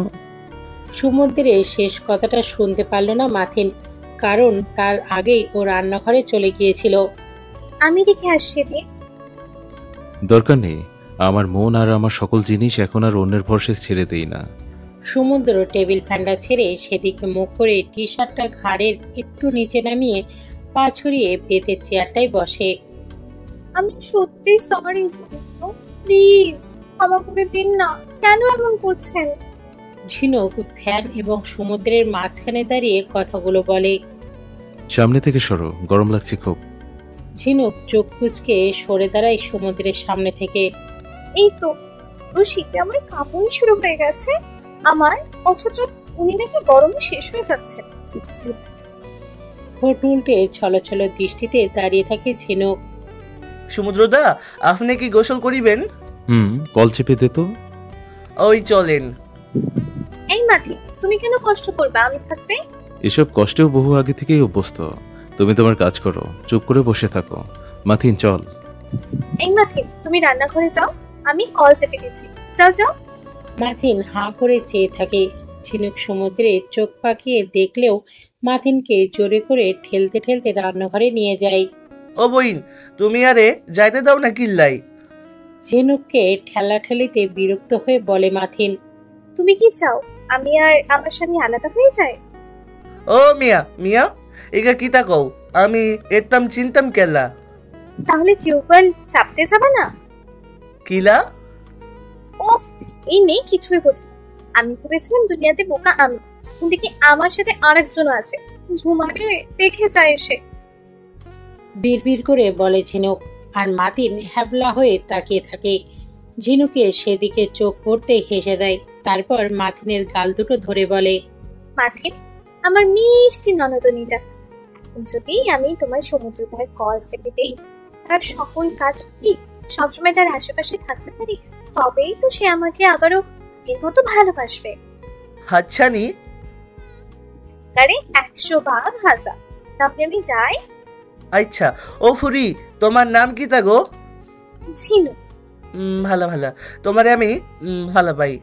[SPEAKER 2] সমুদ্রের শেষ কথাটা শুনতে পারল না মাথিন, কারণ তার আগেই ও রান্নাঘরে চলে গিয়েছিল।
[SPEAKER 14] আমি রেখে আসছি দি।
[SPEAKER 13] দরকার নেই, আমার মন আর আমার সকল জিনিস এখন আর অন্যের ভরসে ছেড়ে দেই না।
[SPEAKER 2] সমুদ্র টেবিল ফ্যানটা ছেড়ে সেদিকে মুখ করে টি শার্টটা ঘাড়ের একটু নিচে নামিয়ে পা ছড়িয়ে বেতের চেয়ারটায় বসে।
[SPEAKER 14] আমি সত্যি সরি সমুদ্র, প্লিজ ক্ষমা করে দিন না। কেন এমন করছেন?
[SPEAKER 2] ঝিনুক ফ্যান এবং সমুদ্রের মাঝখানে দাঁড়িয়ে কথাগুলো বলে।
[SPEAKER 13] সামনে থেকে সরো, গরম লাগছে খুব।
[SPEAKER 2] ঝিনুক চোখ কুচকে সরে দাঁড়ায় সমুদ্রের সামনে থেকে।
[SPEAKER 14] এই তো শীতে আমার কাঁপুনি শুরু হয়ে গেছে আমার, অথচ উনি নাকি গরমে শেষ হয়ে যাচ্ছে।
[SPEAKER 2] ঠোঁট উল্টে ছলছল দৃষ্টিতে দাঁড়িয়ে থাকে ঝিনুক।
[SPEAKER 15] সমুদ্রদা, আপনি কি গোসল করিবেন?
[SPEAKER 13] কল চেপে দে তো।
[SPEAKER 15] ওই চলেন।
[SPEAKER 14] এই মাথি, তুমি কেন কষ্ট করবে আমি থাকতে?
[SPEAKER 13] এসব কষ্টেও বহু আগে থেকেই অভ্যস্ত। তুমি তোমার কাজ করো, চুপ করে বসে থাকো। মাথিন চল।
[SPEAKER 14] এই মাথিন, তুমি রান্নাঘরে যাও, আমি কল চেপে দিচ্ছি। যাও যাও।
[SPEAKER 2] মাথিন হাঁ করে চেয়ে থাকে। ঝিনুক সমুদ্রে চোখ পাকিয়ে দেখলেও মাথিনকে জোরে করে ঠেলতে ঠেলতে রান্নাঘরে নিয়ে যায়।
[SPEAKER 15] ও বইন, তুমি আরে যাইতে দাও না কিল্লাই।
[SPEAKER 2] ঝিনুককে ঠেলাঠেলিতে বিরক্ত হয়ে বলে মাথিন,
[SPEAKER 14] তুমি কি চাও আমি আর আমার স্বামী আলাদা হয়ে যায়?
[SPEAKER 15] ও মিয়া মিয়া, এগা কিতা কও? আমি এতাম চিন্তাম কেলা।
[SPEAKER 14] তাহলে টিউবওয়েল চাপতে যাবে না?
[SPEAKER 15] কিলা?
[SPEAKER 14] ও, এই মেয়ে কিছুই বোঝে না। আমি ভেবেছিলাম দুনিয়াতে বোকা আমি, কিন্তু কি আমার সাথে আরেকজন আছে। ঝুমারে দেখে যায় এসে।
[SPEAKER 2] বিড়বিড় করে বলে ঝিনুক, আর মাথিন হ্যাবলা হয়ে তাকিয়ে থাকে। ঝিনুকে সেদিকে চোখ পড়তে হেসে দেয়। তারপর মাথিনের গাল দুটো ধরে বলে,
[SPEAKER 14] মাথিন, আমার মিষ্টি ননদনীটা, যদি আমি তোমার সমুদ্রধার কল চেপে দেই, তার সকল কাজ করি, সবসময় তার আশেপাশে থাকতে পারি, তবেই তো সে আমাকে আবারও এর মতো ভালোবাসবে।
[SPEAKER 15] হাচ্ছানি
[SPEAKER 14] আরে 100 ভাগ হাজার। তাহলে আমি যাই।
[SPEAKER 15] আচ্ছা, ও ফুরি, তোমার নাম কি তা গো?
[SPEAKER 14] ঝিনু।
[SPEAKER 15] ভালো ভালো, তোমারে আমি ভালো পাই।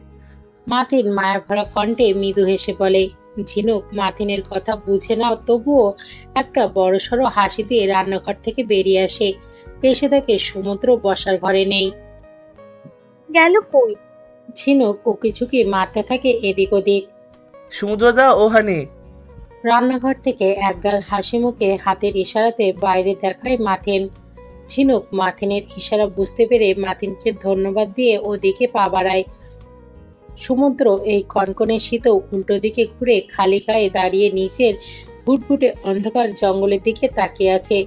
[SPEAKER 2] মাথিন মায়া ভরা কণ্ঠে মৃদু হেসে বলে। ঝিনুক মাথিনের কথা বুঝে না, তবুও একটা বড়সড় হাসি দিয়ে রান্নাঘর থেকে বেরিয়ে আসে। এসে দেখে সমুদ্র বসার ঘরে নেই।
[SPEAKER 14] গেল কই?
[SPEAKER 2] ঝিনুক ওকে ঝুঁকি মারতে থাকে এদিক ওদিক।
[SPEAKER 15] সমুদ্রদা ওহানি।
[SPEAKER 2] রান্নাঘর থেকে একগাল হাসি মুখে হাতের ইশারাতে বাইরে দেখায় মাথিন। ঝিনুক মাথিনের ইশারা বুঝতে পেরে মাথিনকে ধন্যবাদ দিয়ে ওদিকে পা বাড়ায়। সমুদ্র এই কনকনে শীতেও উল্টো দিকে ঘুরে খালি গায়ে দাঁড়িয়ে নিচের ঘুটঘুটে অন্ধকার জঙ্গলের দিকে তাকিয়ে আছে।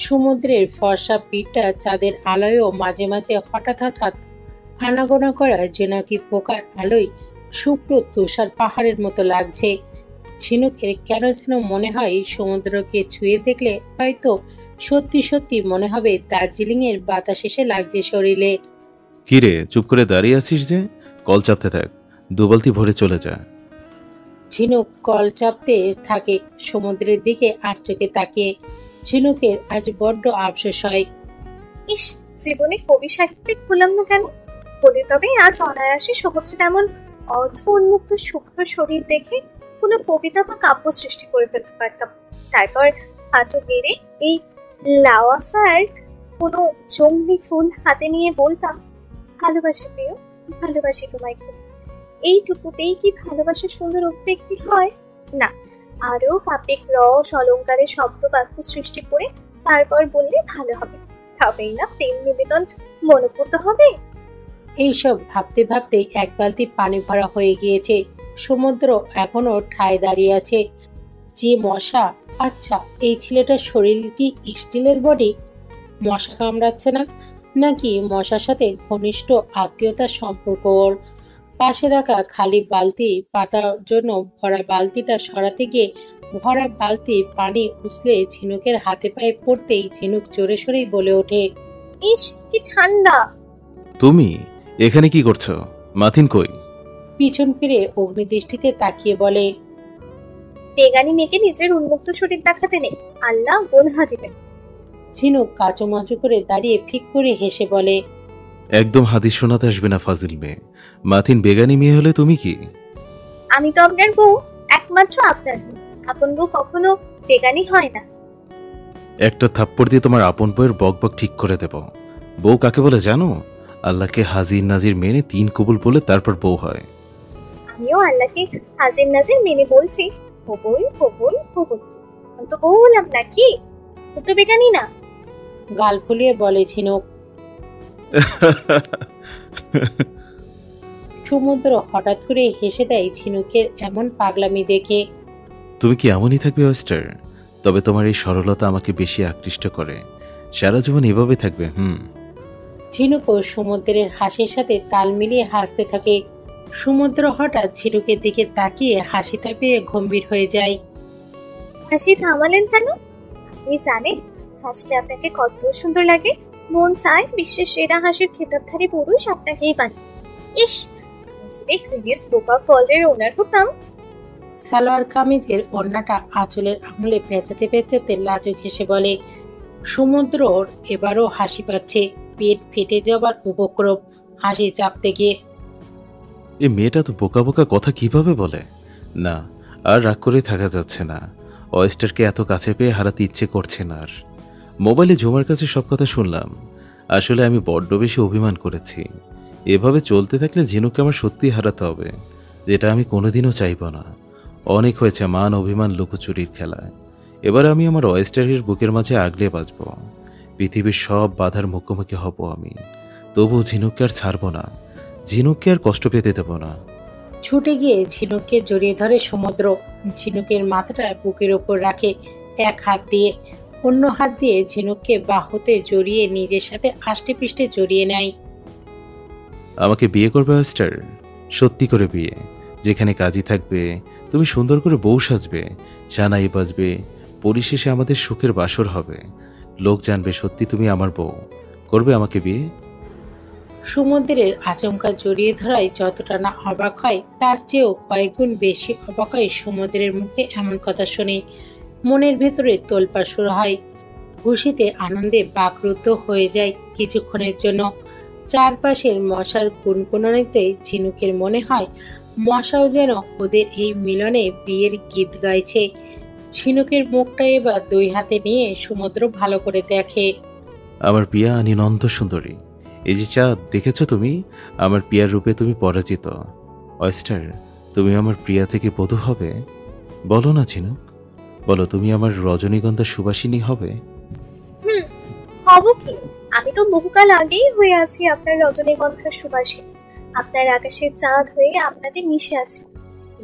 [SPEAKER 2] সমুদ্রের ফর্সা পিঠটা চাঁদের আলোয়ও মাঝে মাঝে হঠাৎ হঠাৎ আনাগোনা করা জোনাকি পোকার আলোয় শুভ্র তুষার পাহাড়ের মতো লাগছে। ঝিনুকের কেন যেন মনে হয় সমুদ্রকে ছুঁয়ে দেখলে হয়তো সত্যি সত্যি মনে হবে দার্জিলিং এর বাতাস এসে লাগছে শরীরে।
[SPEAKER 13] কিরে, চুপ করে দাঁড়িয়ে আছিস যে? কল চাপতে থাক, 2 বালতি ভরে চলে যা।
[SPEAKER 2] ঝিনুক কল চাপতে থাকে সমুদ্রের দিকে আর চোখে তাকিয়ে। ঝিনুকের আজ বড্ড আফসোস হয়।
[SPEAKER 14] ইস, জীবনে কবি সাহিত্যিক হলাম না কেন? বলে তবে আজ অনায়াসে সমুদ্রের এমন অর্ধ উন্মুক্ত শুভ্র শরীর দেখে কোনো কবিতা বা কাব্য সৃষ্টি করে ফেলতে পারতাম। তারপর হাঁটু গেড়ে এই লাওয়াসার কোনো জঙ্গলি ফুল হাতে নিয়ে বলতাম, ভালোবাসি প্রিয়, ভালোবাসি তোমায় খুব। এইটুকুতেই কি ভালোবাসার সুন্দর অভিব্যক্তি হয়? না, আরো কাব্যিক রস অলঙ্কারের শব্দ বাক্য সৃষ্টি করে তারপর বললে ভালো হবে, তবেই না প্রেম নিবেদন মনোপুত হবে।
[SPEAKER 2] এইসব ভাবতে ভাবতে এক বালতি পানি ভরা হয়ে গিয়েছে। সমুদ্র এখনো ঠায় দাঁড়িয়ে আছে। যে মশা, আচ্ছা এই ছেলেটার শরীর কি স্টিলের বডি? মশা কামড়াচ্ছে না, নাকি মশার সাথে ঘনিষ্ঠ আত্মীয়তার সম্পর্ক ওর? পাশে রাখা খালি বালতি পাতার জন্য ভরা বালতিটা সরাতে গিয়ে ভরা বালতি পানি উছলে ঝিনুকের হাতে পায়ে পড়তেই ঝিনুক জোরে সোরেই বলে ওঠে,
[SPEAKER 14] ইস কি ঠান্ডা।
[SPEAKER 13] তুমি এখানে কি করছো? মাথিন কই?
[SPEAKER 2] পিছন ফিরে অগ্নিদৃষ্টিতে তাকিয়ে বলে,
[SPEAKER 14] বেগানি মেয়েকে নিজের উন্মুক্ত শরীর দেখাতে নেই, আল্লাহ গোনা দিবেন।
[SPEAKER 2] ঝিনুক কাচুমাচু করে দাঁড়িয়ে ফিক করে হেসে বলে,
[SPEAKER 13] একদম হাদিস শোনাতে আসবে না ফাজিল মেয়ে। মাথিন বেগানি মেয়ে হলে তুমি কি?
[SPEAKER 14] আমি তো আপনার বউ, একমাত্র আপনার বউ। আপন বউ কখনো বেগানি হয় না।
[SPEAKER 13] একটা থাপ্পড় দিয়ে তোমার আপন বউয়ের বক বক ঠিক করে দেব। বউ কাকে বলে জানো? আল্লাহকে হাজির নাজির মেনে 3 কবুল বলে তারপর বউ হয়।
[SPEAKER 14] আমিও আল্লাহকে হাজির নাজির মেনে বলছি, কবুল কবুল কবুল। এখন তো বউ হলাম নাকি? তো বেগানি না।
[SPEAKER 2] গাল ফুলিয়ে বলে ঝিনুক। সমুদ্র হঠাৎ করে হেসে দেয় ঝিনুকের এমন পাগলামি দেখে।
[SPEAKER 13] তুমি কি এমনই থাকবে ওয়েস্টার? তবে তোমার এই সরলতা আমাকে বেশি আকৃষ্ট করে। সারা জীবন এভাবে থাকবে।
[SPEAKER 2] ঝিনুক ও সমুদ্রের হাসির সাথে তাল মিলিয়ে হাসতে থাকে। সমুদ্র হঠাৎ ঝিনুকের দিকে তাকিয়ে হাসিটা পেয়ে গম্ভীর হয়ে যায়।
[SPEAKER 14] হাসি থামালেন কেন? আপনি জানেন হাসলে আপনাকে কত সুন্দর লাগে। মন চায় বিশ্বের সেরা হাসির খেতাবধারী পুরুষ আপনাকেই বানিয়ে। ইস, যদি ক্রিমিস বোকা ফলের ওনার হতাম।
[SPEAKER 2] সালোয়ার কামিজের ওড়নাটা আঁচলের আঙুলে পেঁচাতে পেঁচাতে লাজুক হেসে বলে। সমুদ্রর এবারও হাসি পাচ্ছে, পেট ফেটে যাবার উপক্রম হাসি চাপতে গিয়ে।
[SPEAKER 13] এই মেয়েটা তো বোকা বোকা কথা কিভাবে বলে! না, আর রাগ করে থাকা যাচ্ছে না। ওয়েস্টারকে এত কাছে পেয়ে হারাতে ইচ্ছে করছে না আর। মোবাইলে ঝুমার কাছে সব কথা শুনলাম। আসলে আমি বড্ড বেশি অভিমান করেছি। এভাবে চলতে থাকলে ঝিনুককে আমার সত্যি হারাতে হবে, যেটা আমি কোনোদিনও চাইব না। অনেক হয়েছে মান অভিমান লুকোচুরির খেলায়। এবার আমি আমার ওয়েস্টারের বুকের মাঝে আগলে বাঁচব। পৃথিবীর সব বাধার মুখোমুখি হব আমি। তবু ঝিনুককে আর ছাড়ব না, ঝিনুককে আর কষ্ট পেতে দেব না।
[SPEAKER 2] ছুটে গিয়ে ঝিনুককে জড়িয়ে ধরে সমুদ্র। ঝিনুকের মাথাটা বুকের ওপর রাখে এক হাত দিয়ে, অন্য হাত দিয়ে ঝিনুককে বাহুতে জড়িয়ে নিজের সাথে আষ্টে পিষ্টে জড়িয়ে নেয়।
[SPEAKER 13] আমাকে বিয়ে করবে ওয়েস্টার? সত্যি করে বিয়ে, যেখানে কাজই থাকবে, তুমি সুন্দর করে বউ সাজবে, সানাই বাজবে, পরিশেষে আমাদের সুখের বাসর হবে। লোক জানবে সত্যি তুমি আমার বউ। করবে আমাকে বিয়ে?
[SPEAKER 2] সমুদ্রের আচমকা জড়িয়ে ধরায় যতটা না অবাক হয়, তার চেয়েও কয়েকগুণ বেশি অবাক হয় সমুদ্রের মুখে এমন কথা শুনে। মনের ভেতরে তোলপাড় শুরু হয়। খুশিতে আনন্দে বাকরুদ্ধ হয়ে যায় কিছুক্ষণের জন্য। চারপাশের মশার কুনকুনানিতে ঝিনুকের মনে হয় মশাও যেন ওদের এই মিলনে বিয়ের গীত গাইছে। ঝিনুকের মুখটা এবার 2 হাতে নিয়ে সমুদ্র ভালো করে দেখে।
[SPEAKER 13] আমার পিয়া আনিনন্দ সুন্দরী, এই যে চাঁদ দেখেছো তুমি? আমার পিয়ার রূপে তুমি পরাজিত। ওয়েস্টার, তুমি আমার প্রিয়া থেকে বধূ হবে? বলো না ঝিনুক, বলো তুমি আমার রজনীগন্ধা সুবাসিনী হবে?
[SPEAKER 14] হব কি? আমি তো বহুকাল আগেই হয়ে আছি আপনার রজনীগন্ধার সুবাসিনী। আপনার আকাশের চাঁদ হয়ে আপনাদের মিশে আছে।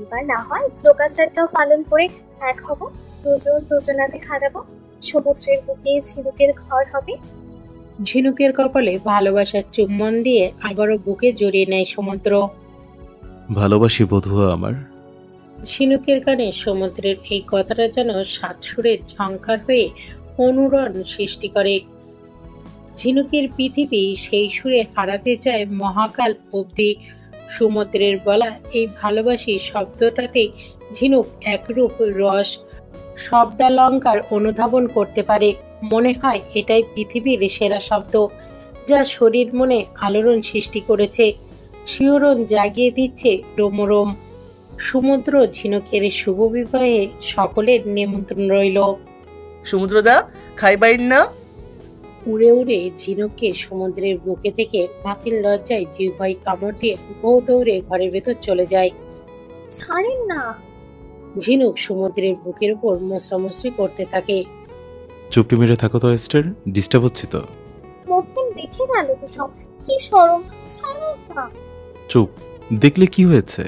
[SPEAKER 14] এবার না হয় লোকাচারটাও পালন করে এক হব, দুজন দুজনাতে হারাবো। সমুদ্রের বুকে ঝিনুকের ঘর হবে।
[SPEAKER 2] ঝিনুকের কপালে ভালোবাসার চুম্বন দিয়ে আবারও বুকে জড়িয়ে নেয় সমুদ্র।
[SPEAKER 13] ভালোবাসি বধূয়া আমার।
[SPEAKER 2] ঝিনুকের কানে সমুদ্রের এই কথাটা যেন সাতসুরের ঝংকার হয়ে অনুরণ সৃষ্টি করে। ঝিনুকের পৃথিবী সেই সুরে হারাতে চায় মহাকাল অবধি। সমুদ্রের বলা এই ভালোবাসি শব্দটাতে ঝিনুক একরূপ রস শব্দালঙ্কার অনুধাবন করতে পারে। মনে হয় এটাই পৃথিবীর সেরা শব্দ, যা শরীর মনে আলোড়ন সৃষ্টি করেছে, শিহরণ জাগিয়ে দিচ্ছে রোমরোম। সমুদ্র ঝিনুকের শুভ বিবাহে সকলের নিমন্ত্রণ রইল।
[SPEAKER 15] সমুদ্রদা, খাইবাইন না?
[SPEAKER 2] উড়ে উড়ে ঝিনুককে সমুদ্রের বুকে থেকে মাথির লজ্জায় জিহ্বায় কামড় দিয়ে বউ দৌড়ে ঘরের ভেতর চলে যায়।
[SPEAKER 14] ছাড়েন না।
[SPEAKER 2] ঝিনুক সমুদ্রের বুকের উপর মশরামশরি করতে থাকে।
[SPEAKER 13] চুপটি মেরে থাকো তো ওয়েস্টার, ডিস্টার্ব হচ্ছে তো।
[SPEAKER 14] মধ্যে দেখে গেল তো সব, কি শরম, ছাড়ো না।
[SPEAKER 13] চুপ, দেখলে কি হয়েছে?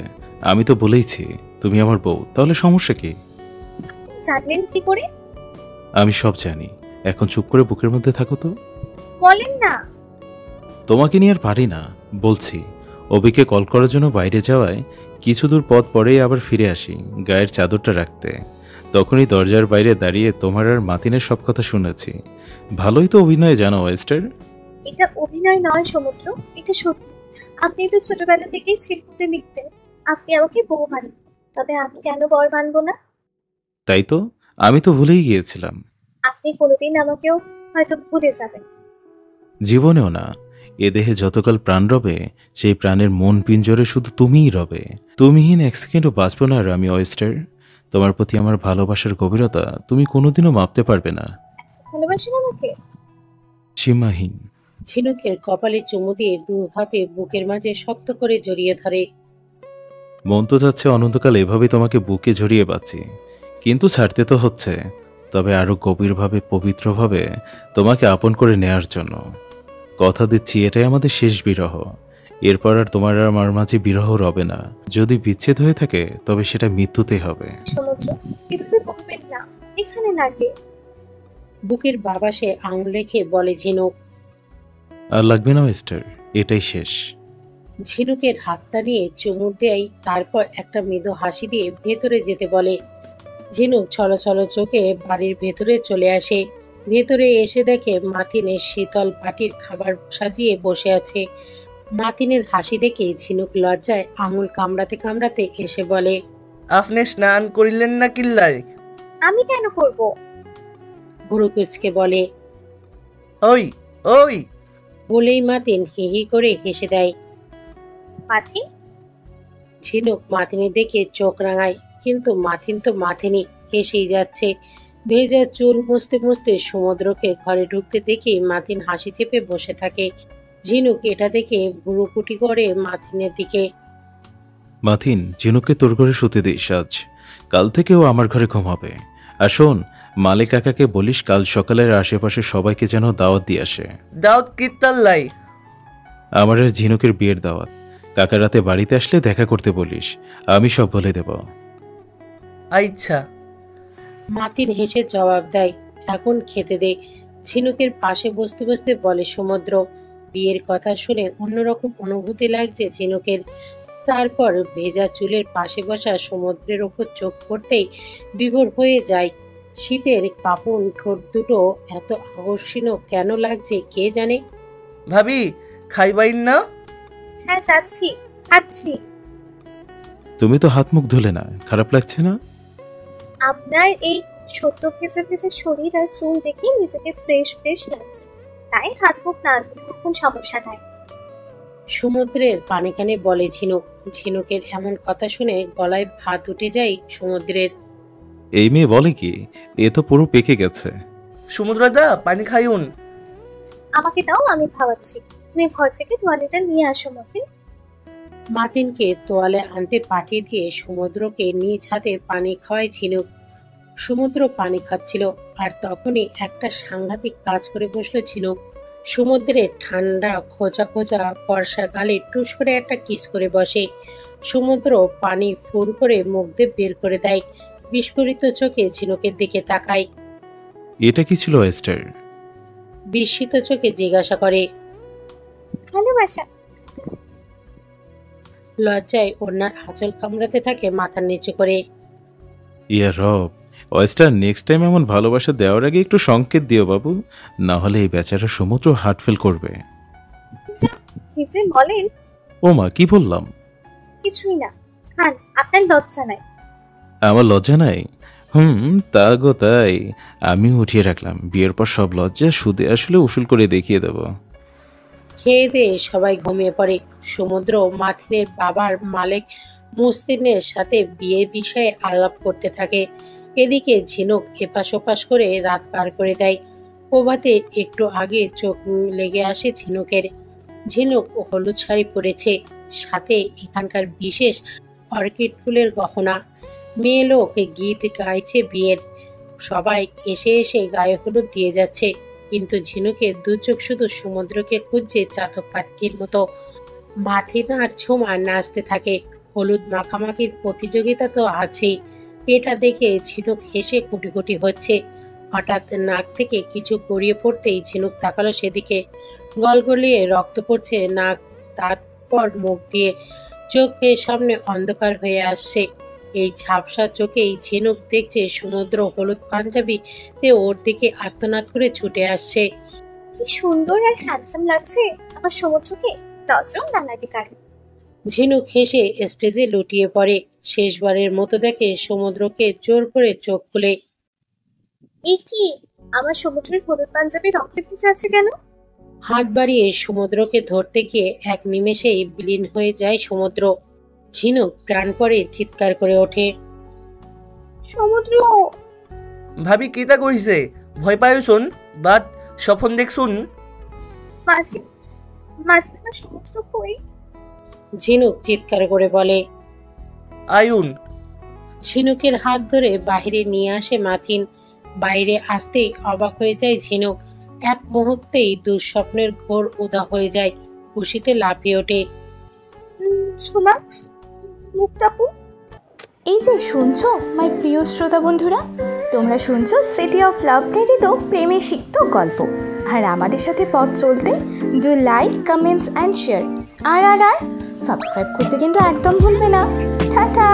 [SPEAKER 13] আমি তো বলেইছি তুমি আমার বউ, তাহলে সমস্যা কি?
[SPEAKER 14] জানলেন কি করে?
[SPEAKER 13] আমি সব জানি, এখন চুপ করে বুকের মধ্যে থাকো তো।
[SPEAKER 14] বলেন না।
[SPEAKER 13] তোমাকে নিয়ে আর পারি না, বলছি। অবিকে কল করার জন্য বাইরে যাওয়ায় কিছু দূর পথ পরেই আবার ফিরে আসি গায়ের চাদরটা রাখতে। তখনই দরজার বাইরে দাঁড়িয়ে তোমার আর মাতিনের সব কথা শুনেছি। ভালোই তো অভিনয় জানো ওয়েস্টার।
[SPEAKER 14] এটা অভিনয় নয় সমুদ্র, এটা সত্যি। আপনি তো ছোটবেলা থেকেই ছিটকুটে লিখতেন আপনি আমাকে বউ মানেন, তবে আমি কেন বর মানবো না?
[SPEAKER 13] তাই তো, আমি তো ভুলেই গিয়েছিলাম।
[SPEAKER 14] আপনি কোনোদিন আমাকেও হয়তো ভুলে যাবেন।
[SPEAKER 13] জীবনেও না। এ দেহে যতকাল প্রাণ রবে সেই প্রাণের মন পিঞ্জরে শুধু তুমিই রবে। তুমিহীন এক সেকেন্ডও বাঁচব না আর আমি ওয়েস্টার। তোমার প্রতি আমার ভালোবাসার গভীরতা তুমি কোনোদিনও মাপতে পারবে না।
[SPEAKER 14] ভালোবাসেন আমাকে?
[SPEAKER 13] সীমাহীন।
[SPEAKER 2] ঝিনুকের কপালে চুমু দিয়ে দু হাতে বুকের মাঝে শক্ত করে জড়িয়ে ধরে।
[SPEAKER 13] মন তো যাচ্ছে অনন্তকাল এভাবে তোমাকে বুকে জড়িয়ে বাঁচি, কিন্তু ছাড়তে তো হচ্ছে। তবে আরো গভীরভাবে পবিত্রভাবে তোমাকে আপন করে নেয়ার জন্য কথা দিচ্ছি, এটাই আমাদের শেষ বিরহ। এরপর আর তোমার আর আমার মাঝে বিরহ রবে না। যদি বিচ্ছেদ হয়ে থাকে তবে সেটা মৃত্যুতে হবে।
[SPEAKER 14] সমুদ্র, এভাবে বলবেন না, এখানে লাগে।
[SPEAKER 2] বুকের বাবাসে আঙুল রেখে বলে ঝিনুক।
[SPEAKER 13] আর লাগবে না ওয়েস্টার, এটাই শেষ।
[SPEAKER 2] ঝিনুকের হাতটা নিয়ে চুমুর দেয়, তারপর একটা মৃদু হাসি দিয়ে ভেতরে যেতে বলে। ঝিনুক ছলছল চোখে বাড়ির ভেতরে চলে আসে। ভেতরে এসে দেখে মাথিনের শীতল বাটির খাবার সাজিয়ে বসে আছে। মাথিনের হাসি দেখে ঝিনুক লজ্জায় আঙুল কামড়াতে কামড়াতে এসে বলে,
[SPEAKER 15] আপনি স্নান করিলেন না কিল্লাই?
[SPEAKER 14] আমি কেন করব?
[SPEAKER 2] ভুরু কুচকে বলে।
[SPEAKER 15] ওই ওই
[SPEAKER 2] বলেই মাথিন হি হি করে হেসে দেয়।
[SPEAKER 14] মাথিন?
[SPEAKER 2] ঝিনুক মাথিনে দেখে চোখ রাঙায়, কিন্তু মাথিন তো মাথিনি, হেসেই যাচ্ছে। ভেজা চুল মুছতে মুছতে সমুদ্রকে ঘরে ঢুকতে দেখে মাথিন হাসি চেপে বসে থাকে। ঝিনুক এটা দেখে ভুরুকুটি করে মাথিনের দিকে।
[SPEAKER 13] মাথিন, ঝিনুককে তোর ঘরে শুতে দিস আজ। কাল থেকেও আমার ঘরে ঘুমাবে। আর শোন, মালিক কাকাকে বলিস কাল সকালের আশেপাশে সবাইকে যেন দাওয়াত দিয়ে আসে।
[SPEAKER 15] দাওয়াত কিত্তাল্লাই?
[SPEAKER 13] আমার আর ঝিনুকের বিয়ের দাওয়াত। কাকা রাতে বাড়িতে আসলে দেখা করতে বলিস, আমি সব বলে দেব।
[SPEAKER 15] আচ্ছা।
[SPEAKER 2] মাথিন হেসে জবাব দেয়, এখন খেতে দে। ঝিনুকের পাশে বসতে বসতে বলে সমুদ্র। বিয়ের কথা শুনে অন্যরকম অনুভূতি লাগছে ঝিনুকের। তারপর ভেজা চুলের পাশে বসা সমুদ্রের ওপর চোখ পড়তেই বিভোর হয়ে যায়। শীতের কাপড় ঠোঁট দুটো এত আকর্ষণীয় কেন লাগছে কে জানে।
[SPEAKER 15] ভাবি, খাইবাইন না?
[SPEAKER 14] হ্যাঁ যাচ্ছি, খাচ্ছি।
[SPEAKER 13] তুমি তো হাত মুখ ধুলে না, খারাপ লাগছে না?
[SPEAKER 14] আপনার এই সত্য ভেজা ভেজা শরীর আর চুল দেখে নিজেকে ফ্রেশ ফ্রেশ লাগছে, তাই হাত মুখ না ধুলে কোনো সমস্যা নাই।
[SPEAKER 2] সমুদ্রের পানে কানে বলে ঝিনুক। ঝিনুকের এমন কথা শুনে গলায় ভাত উঠে যায় সমুদ্রের।
[SPEAKER 13] এই মেয়ে বলে কি, এ তো পুরো পেকে গেছে।
[SPEAKER 15] সমুদ্রদা, পানি খাইউন।
[SPEAKER 14] আমাকে দাও, আমি খাওয়াচ্ছি। তুমি ঘর থেকে তোয়ালেটা নিয়ে আসো মতিন।
[SPEAKER 2] মাথিনকে তোয়ালে আনতে পাঠিয়ে দিয়ে সমুদ্রকে নিজ হাতে পানি খাওয়ায় ঝিনুক। সমুদ্র পানি খাচ্ছিল, আর তখনই একটা সাংঘাতিক কাজ করে বসলো ঝিনুক। সমুদ্রের ঠান্ডা খোঁচা খোঁচা বর্ষা গালে টুস করে একটা কিস করে বসে। সমুদ্র পানি ফুর করে মুখ দিয়ে বের করে দেয়। বিস্ফোরিত চোখে ঝিনুকের দিকে তাকায়।
[SPEAKER 13] এটা কি ছিল এস্টার?
[SPEAKER 2] বিস্মিত চোখে জিজ্ঞাসা করে।
[SPEAKER 14] ভালোবাসা।
[SPEAKER 2] লজ্জায় ওনার আঁচল কামড়াতে থাকে মাথার নিচু করে।
[SPEAKER 13] ইয়া রব, ওয়েস্টার নেক্সট টাইম এমন ভালোবাসা দেওয়ার আগে একটু সংকেত দিও বাবু, না হলে এই বেচারা সমুদ্র হার্ট ফেল করবে।
[SPEAKER 14] কি যে বলেন?
[SPEAKER 13] ও মা, কি বললাম?
[SPEAKER 14] কিছুই না, খান, আপনার লজ্জা নাই।
[SPEAKER 13] আমার লজ্জা নাই? তা গো তাই। আমি উঠিয়ে রাখলাম, বিয়ের পর সব লজ্জা সুদে আসলে উসুল করে দেখিয়ে দেব।
[SPEAKER 2] খেয়ে দিয়ে সবাই ঘুমিয়ে পড়ে। সমুদ্র মাথিনের বাবার মালিক মুস্তিনের সাথে বিয়ের বিষয়ে আলাপ করতে থাকে। এদিকে ঝিনুক এপাশ ওপাশ করে রাত পার করে দেয়। প্রভাতে একটু আগে চোখ লেগে আসে ঝিনুকের। ঝিনুক হলুদ শাড়ি পরেছে, সাথে এখানকার বিশেষ অর্কিড ফুলের গহনা। মেয়ে লোক গীত গাইছে বিয়ের। সবাই এসে এসে গায়ে হলুদ দিয়ে যাচ্ছে, কিন্তু ঝিনুকের দু চোখ শুধু সমুদ্রকে খুঁজছে চাতক পাখির মতো। মাথিন আর ঝুমা নাচতে থাকে। হলুদ মাখামাখির প্রতিযোগিতা তো আছেই। এটা দেখে ঝিনুক হেসে কুটি কুটি হচ্ছে। হঠাৎ নাক থেকে কিছু গড়িয়ে পড়তেই ঝিনুক তাকালো সেদিকে। গলগলিয়ে রক্ত পড়ছে নাক, তারপর মুখ দিয়ে। চোখের সামনে অন্ধকার হয়ে আসছে। এই ঝাপসা চোখেই ঝিনুক দেখছে সমুদ্র হলুদ পাঞ্জাবিতে ওর দিকে আর্তনাদ করে ছুটে আসছে।
[SPEAKER 14] কি সুন্দর আর হ্যান্ডসাম লাগছে আমার সমুদ্রকে, লজ্জাও না লাগে কারণ।
[SPEAKER 2] ঝিনুক হেসে স্টেজে লুটিয়ে পড়ে। শেষবারের মতো দেখে সমুদ্রকে জোর করে চোখ খুলে।
[SPEAKER 14] এ কি, আমার সমুদ্রের হলুদ পাঞ্জাবি রক্তে ভিজে আছে কেন?
[SPEAKER 2] হাত বাড়িয়ে সমুদ্রকে ধরতে গিয়ে এক নিমেষেই বিলীন হয়ে যায় সমুদ্র। ঝিনুক প্রাণ পড়ে চিৎকার করে ওঠে,
[SPEAKER 14] সমুদ্র!
[SPEAKER 15] ভাবি কিতা কইছে? ভয় পায় শুন, বাট স্বপ্ন দেখ শুন।
[SPEAKER 14] মাঝে মাঝে আমার সমুদ্র কই?
[SPEAKER 2] ঝিনুক চিৎকার করে বলে,
[SPEAKER 15] আয়ুন।
[SPEAKER 2] ঝিনুকের হাত ধরে বাহিরে নিয়ে আসে মাথিন। বাইরে আসতেই অবাক হয়ে যায় ঝিনুক। এক মুহূর্তেই দুঃস্বপ্নের ঘোর উদা হয়ে যায়। খুশিতে লাফিয়ে ওঠে,
[SPEAKER 14] ঝুমা, মুক্তাপু।
[SPEAKER 16] এই যে শুনছো মাই প্রিয় শ্রোতা বন্ধুরা, তোমরা শুনছো সিটি অফ লাভ প্রেরিত প্রেমে সিক্ত গল্প। আর আমাদের সাথে পথ চলতে do like, comments and share. আর সাবস্ক্রাইব করতে কিন্তু একদম ভুলবে না। টাটা।